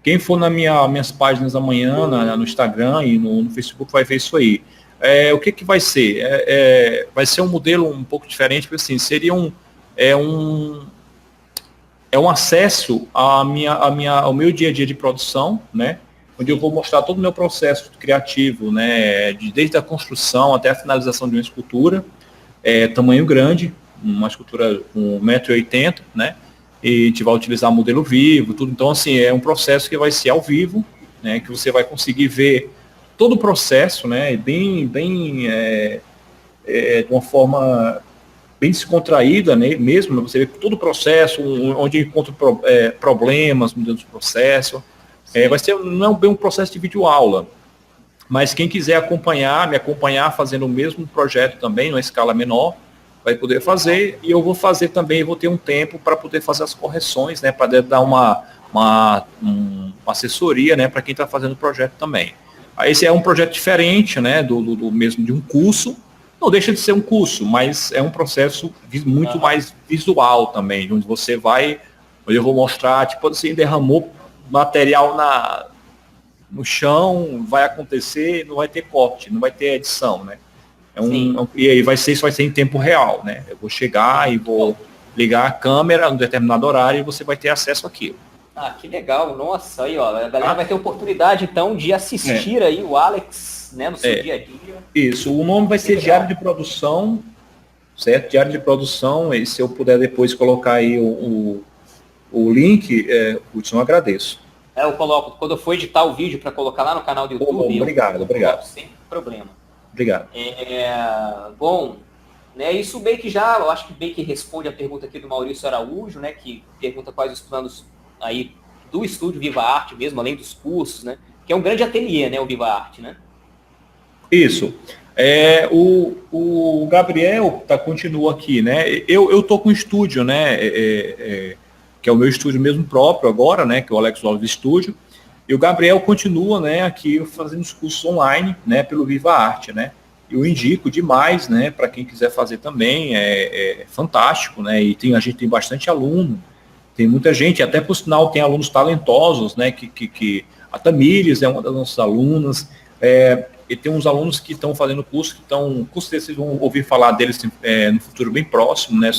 Quem for minhas páginas amanhã, no Instagram e no Facebook, vai ver isso aí. O que vai ser? Vai ser um modelo um pouco diferente, porque assim, seria um acesso ao meu dia a dia de produção, né? Onde eu vou mostrar todo o meu processo criativo, né, desde a construção até a finalização de uma escultura, tamanho grande, uma escultura com 1,80 m, né, e a gente vai utilizar modelo vivo, tudo. Então, assim, é um processo que vai ser ao vivo, né, que você vai conseguir ver todo o processo, né, bem de uma forma bem descontraída, né, mesmo, você vê todo o processo, onde eu encontro problemas no do processo. Vai ser, não é bem um processo de videoaula, mas quem quiser me acompanhar fazendo o mesmo projeto também, numa escala menor, vai poder fazer, e eu vou fazer também, vou ter um tempo para poder fazer as correções, né, para dar uma assessoria, né, para quem está fazendo o projeto também. Aí esse é um projeto diferente, né, do mesmo de um curso, não deixa de ser um curso, mas é um processo muito mais visual também, onde onde eu vou mostrar, tipo assim, derramou material no chão, vai acontecer, não vai ter corte, não vai ter edição, né? E aí isso vai ser em tempo real, né? Eu vou chegar e vou ligar a câmera num determinado horário e você vai ter acesso àquilo. Ah, que legal. Nossa, aí, ó, a galera vai ter oportunidade, então, de assistir aí o Alex, né, no seu dia a dia. Isso, o nome vai ser Diário de Produção, certo? Diário de Produção, e se eu puder depois colocar aí o link, Hudson, eu agradeço. Eu coloco, quando eu for editar o vídeo para colocar lá no canal do YouTube, obrigado. Sem problema. Obrigado. Bom, né, isso meio que já, eu acho que meio que responde a pergunta aqui do Maurício Araújo, né, que pergunta quais os planos aí do estúdio Viva Arte mesmo, além dos cursos, né, que é um grande ateliê, né, o Viva Arte, né? Isso. O Gabriel continua aqui, né? Eu tô com um estúdio, né? Que é o meu estúdio mesmo próprio agora, né? Que é o Alex Olive Studio. E o Gabriel continua, né? Aqui fazendo os cursos online, né? Pelo Viva Arte, né? Eu indico demais, né? Para quem quiser fazer também, é fantástico, né? E a gente tem bastante aluno, tem muita gente, até por sinal tem alunos talentosos, né? Que A Tamires é uma das nossas alunas, e tem uns alunos que estão fazendo curso, curso desses vocês vão ouvir falar deles no futuro bem próximo, né?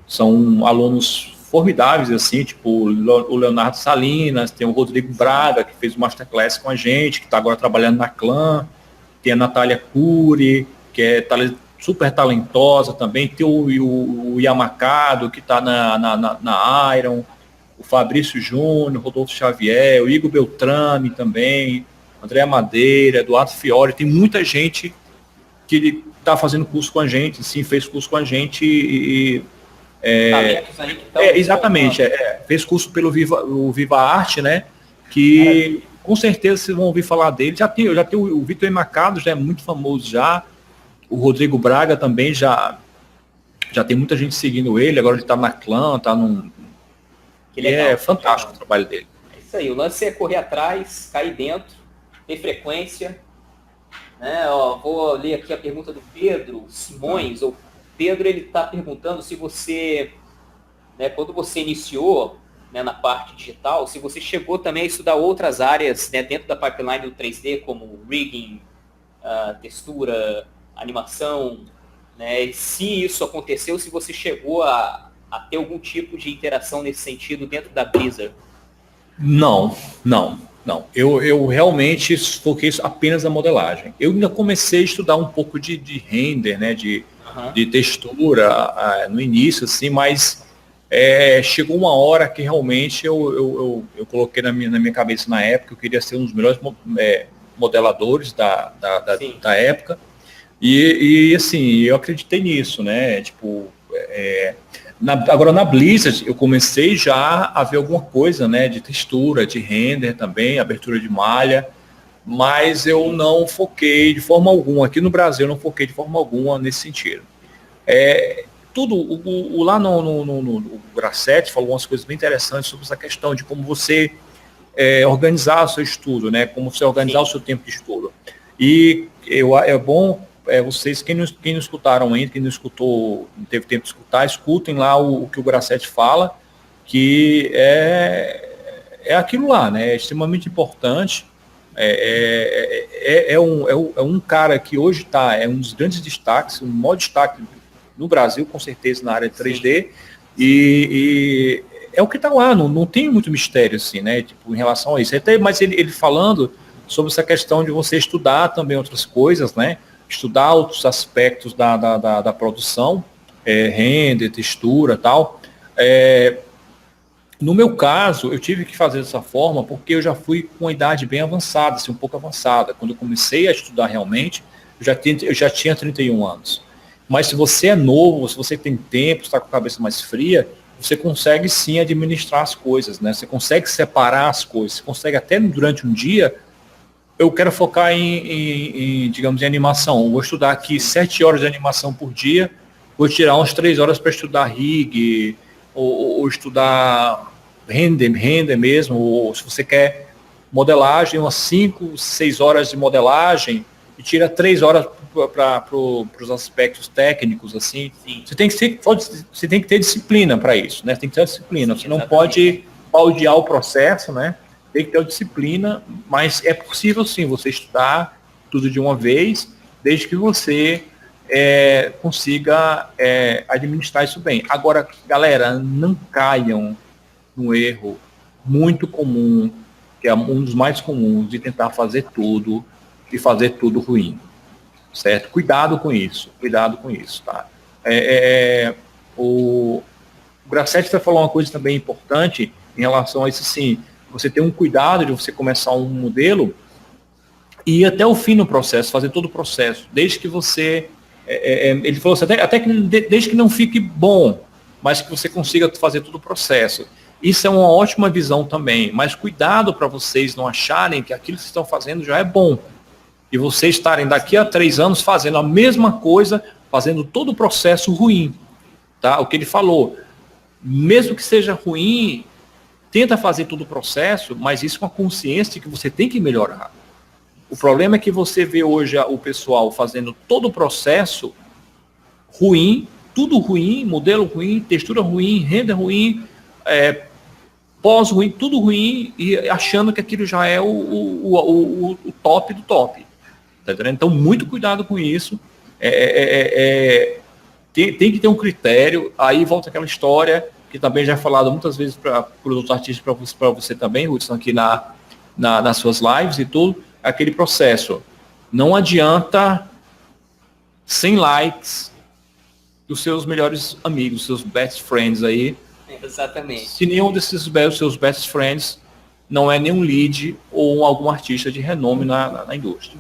São alunos formidáveis, assim, tipo o Leonardo Salinas, tem o Rodrigo Braga, que fez o Masterclass com a gente, que está agora trabalhando na Clã, tem a Natália Cury, que é super talentosa também, tem o Yamacado, que está na Iron, o Fabrício Júnior, Rodolfo Xavier, o Igor Beltrame também, André Madeira, Eduardo Fiore, tem muita gente que está fazendo curso com a gente, sim, fez curso com a gente exatamente, fez curso pelo Viva Arte, né? Que com certeza vocês vão ouvir falar dele. Eu já tenho o Vitor Emacado, já é muito famoso já. O Rodrigo Braga também já tem muita gente seguindo ele. Agora ele está na Clã, está num. É fantástico o trabalho dele. É isso aí, o lance é correr atrás, cair dentro, ter frequência. Né? Vou ler aqui a pergunta do Pedro Simões, ou Pedro, ele está perguntando se você, né, quando você iniciou, né, na parte digital, se você chegou também a estudar outras áreas, né, dentro da pipeline do 3D, como rigging, textura, animação, né, se isso aconteceu, se você chegou a ter algum tipo de interação nesse sentido dentro da Blizzard. Não. Eu realmente foquei apenas na modelagem. Eu ainda comecei a estudar um pouco de render, né, de textura no início, assim, mas chegou uma hora que realmente eu coloquei na minha cabeça na época, eu queria ser um dos melhores modeladores da época, e assim, eu acreditei nisso, né, tipo, agora na Blizzard eu comecei já a ver alguma coisa, né, de textura, de render também, abertura de malha, mas eu não foquei de forma alguma, aqui no Brasil eu não foquei de forma alguma nesse sentido. Lá no Grassetti falou umas coisas bem interessantes sobre essa questão de como você organizar o seu estudo, né, como você organizar o seu tempo de estudo. E é bom vocês, quem não escutaram ainda, quem não escutou, não teve tempo de escutar, escutem lá o que o Grassetti fala, que é aquilo lá, né, é extremamente importante. É um cara que hoje é um dos grandes destaques, um maior destaque no Brasil, com certeza, na área de 3D, e é o que está lá, não tem muito mistério, assim, né, tipo, em relação a isso. Mas ele falando sobre essa questão de você estudar também outras coisas, né, estudar outros aspectos da produção, render, textura, tal. No meu caso, eu tive que fazer dessa forma porque eu já fui com uma idade bem avançada, assim, um pouco avançada. Quando eu comecei a estudar realmente, eu já tinha 31 anos. Mas se você é novo, se você tem tempo, está com a cabeça mais fria, você consegue sim administrar as coisas, né? Você consegue separar as coisas, você consegue até durante um dia, eu quero focar digamos, em animação. Eu vou estudar aqui 7 horas de animação por dia, vou tirar umas 3 horas para estudar rig, ou estudar render mesmo, ou se você quer modelagem, umas 5, 6 horas de modelagem, e tira 3 horas para os aspectos técnicos, assim. Você tem que ter disciplina para isso, né? Você tem que ter disciplina. Você não pode baldear o processo, né? Tem que ter disciplina, mas é possível sim você estudar tudo de uma vez, desde que você consiga administrar isso bem. Agora, galera, não caiam no erro muito comum, que é um dos mais comuns, de tentar fazer tudo e fazer tudo ruim, certo? Cuidado com isso, tá? O Grassetti vai falar uma coisa também importante em relação a isso, sim, você ter um cuidado de você começar um modelo e ir até o fim no processo, fazer todo o processo, desde que você, ele falou assim, até que desde que não fique bom, mas que você consiga fazer todo o processo. Isso é uma ótima visão também, mas cuidado para vocês não acharem que aquilo que vocês estão fazendo já é bom. E vocês estarem daqui a 3 anos fazendo a mesma coisa, fazendo todo o processo ruim. Tá? O que ele falou, mesmo que seja ruim, tenta fazer todo o processo, mas isso com a consciência de que você tem que melhorar. O problema é que você vê hoje o pessoal fazendo todo o processo ruim, tudo ruim, modelo ruim, textura ruim, render ruim, pós-ruim, tudo ruim, e achando que aquilo já é o top do top. Tá entendendo? Então, muito cuidado com isso. Tem que ter um critério. Aí volta aquela história que também já é falado muitas vezes para os outros artistas, para você também, Hudson, aqui nas suas lives e tudo, aquele processo. Não adianta 100 likes dos seus melhores amigos, seus best friends aí. Exatamente. Se nenhum desses seus best friends não é nenhum lead ou algum artista de renome na indústria.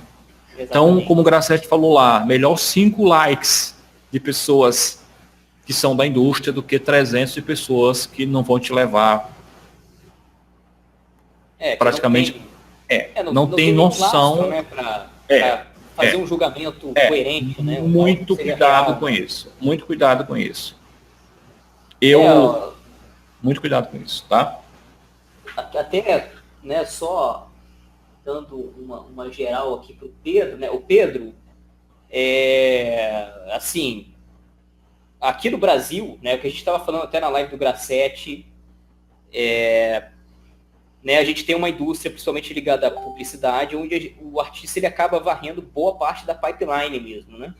Exatamente. Então, como o Grassetti falou lá, melhor 5 likes de pessoas que são da indústria do que 300 de pessoas que não vão te levar praticamente... Não tem noção... Laço, né, pra fazer um julgamento coerente. Né, muito cuidado com isso. Muito cuidado com isso. Muito cuidado com isso, tá? Até, né, só dando uma geral aqui pro Pedro, né? O Pedro, assim, aqui no Brasil, né, o que a gente estava falando até na live do Grassetti, né, a gente tem uma indústria principalmente ligada à publicidade, onde o artista ele acaba varrendo boa parte da pipeline mesmo, né?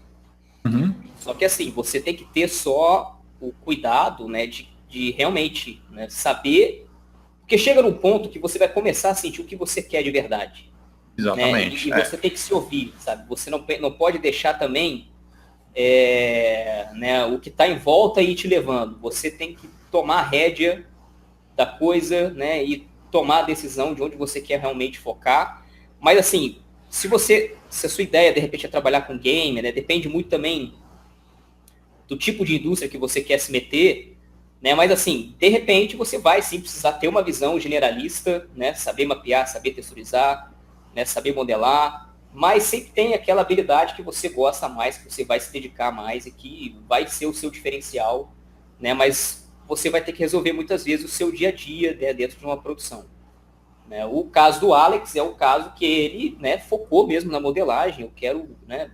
Uhum. Só que assim, você tem que ter só o cuidado, né, de realmente, né, saber, porque chega num ponto que você vai começar a sentir o que você quer de verdade. Exatamente. Né? E você tem que se ouvir, sabe? Você não pode deixar também né, o que está em volta e ir te levando. Você tem que tomar a rédea da coisa, né, e tomar a decisão de onde você quer realmente focar. Mas assim, se a sua ideia de repente é trabalhar com game, né, depende muito também do tipo de indústria que você quer se meter, né, mas assim, de repente você vai sim precisar ter uma visão generalista, né, saber mapear, saber texturizar, né, saber modelar, mas sempre tem aquela habilidade que você gosta mais, que você vai se dedicar mais e que vai ser o seu diferencial, né, mas você vai ter que resolver muitas vezes o seu dia a dia, né, dentro de uma produção. Né? O caso do Alex é o caso que ele, né, focou mesmo na modelagem. Eu quero, né,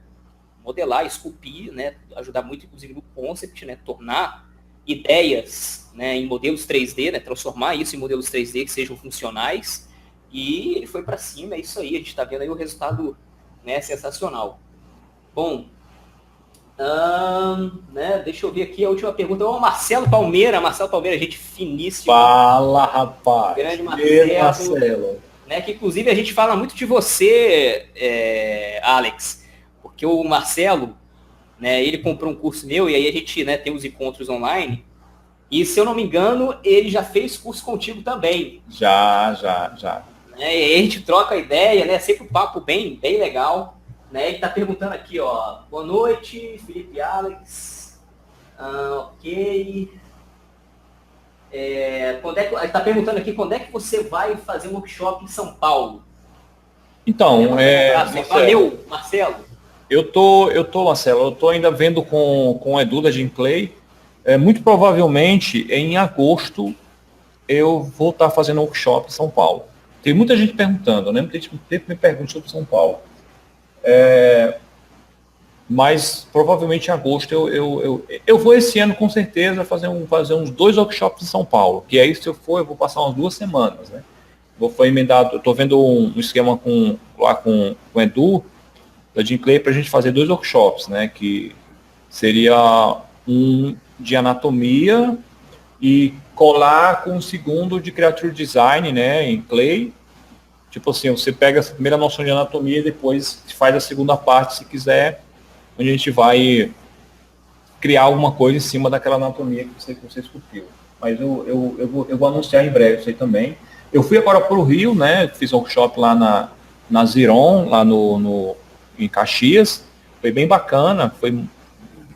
modelar, esculpir, né, ajudar muito inclusive no concept, né, tornar ideias, né, em modelos 3D, né, transformar isso em modelos 3D que sejam funcionais. E ele foi para cima, é isso aí, a gente está vendo aí o resultado, né, sensacional. Bom, né, deixa eu ver aqui a última pergunta. O Marcelo Palmeira, gente finíssima. Fala, rapaz. Grande Marcelo. Né, que inclusive a gente fala muito de você, Alex, porque o Marcelo, né, ele comprou um curso meu e aí a gente, né, tem os encontros online. E se eu não me engano, ele já fez curso contigo também. Já. Né, e aí a gente troca ideia, né? Sempre um papo bem legal. Né, ele está perguntando aqui, ó. Boa noite, Felipe e Alex. Ok. Ele está perguntando aqui quando é que você vai fazer um workshop em São Paulo. Então, Valeu, Marcelo. Marcelo, eu tô ainda vendo com o Edu da Gameplay. Muito provavelmente em agosto eu vou estar fazendo um workshop em São Paulo. Tem muita gente perguntando, né? Muita gente me pergunta sobre São Paulo. Mas provavelmente em agosto eu vou esse ano com certeza fazer uns 2 workshops em São Paulo, que aí se eu vou passar umas 2 semanas, né? Vou emendado, eu estou vendo um esquema com o Edu da Gameplay para a gente fazer 2 workshops, né? Que seria um de anatomia e colar com o segundo de creature design, né? Em Clay. Tipo assim, você pega essa primeira noção de anatomia e depois faz a segunda parte, se quiser, onde a gente vai criar alguma coisa em cima daquela anatomia que você esculpiu. Mas eu vou anunciar em breve isso aí também. Eu fui agora para o Rio, né? Fiz um workshop lá na Ziron, lá em Caxias. Foi bem bacana, foi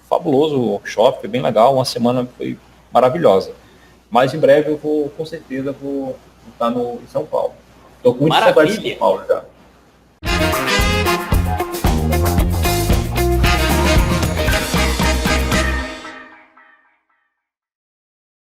fabuloso o workshop, foi bem legal, uma semana foi maravilhosa. Mas em breve com certeza vou estar em São Paulo. Estou com muito saudade de São Paulo já.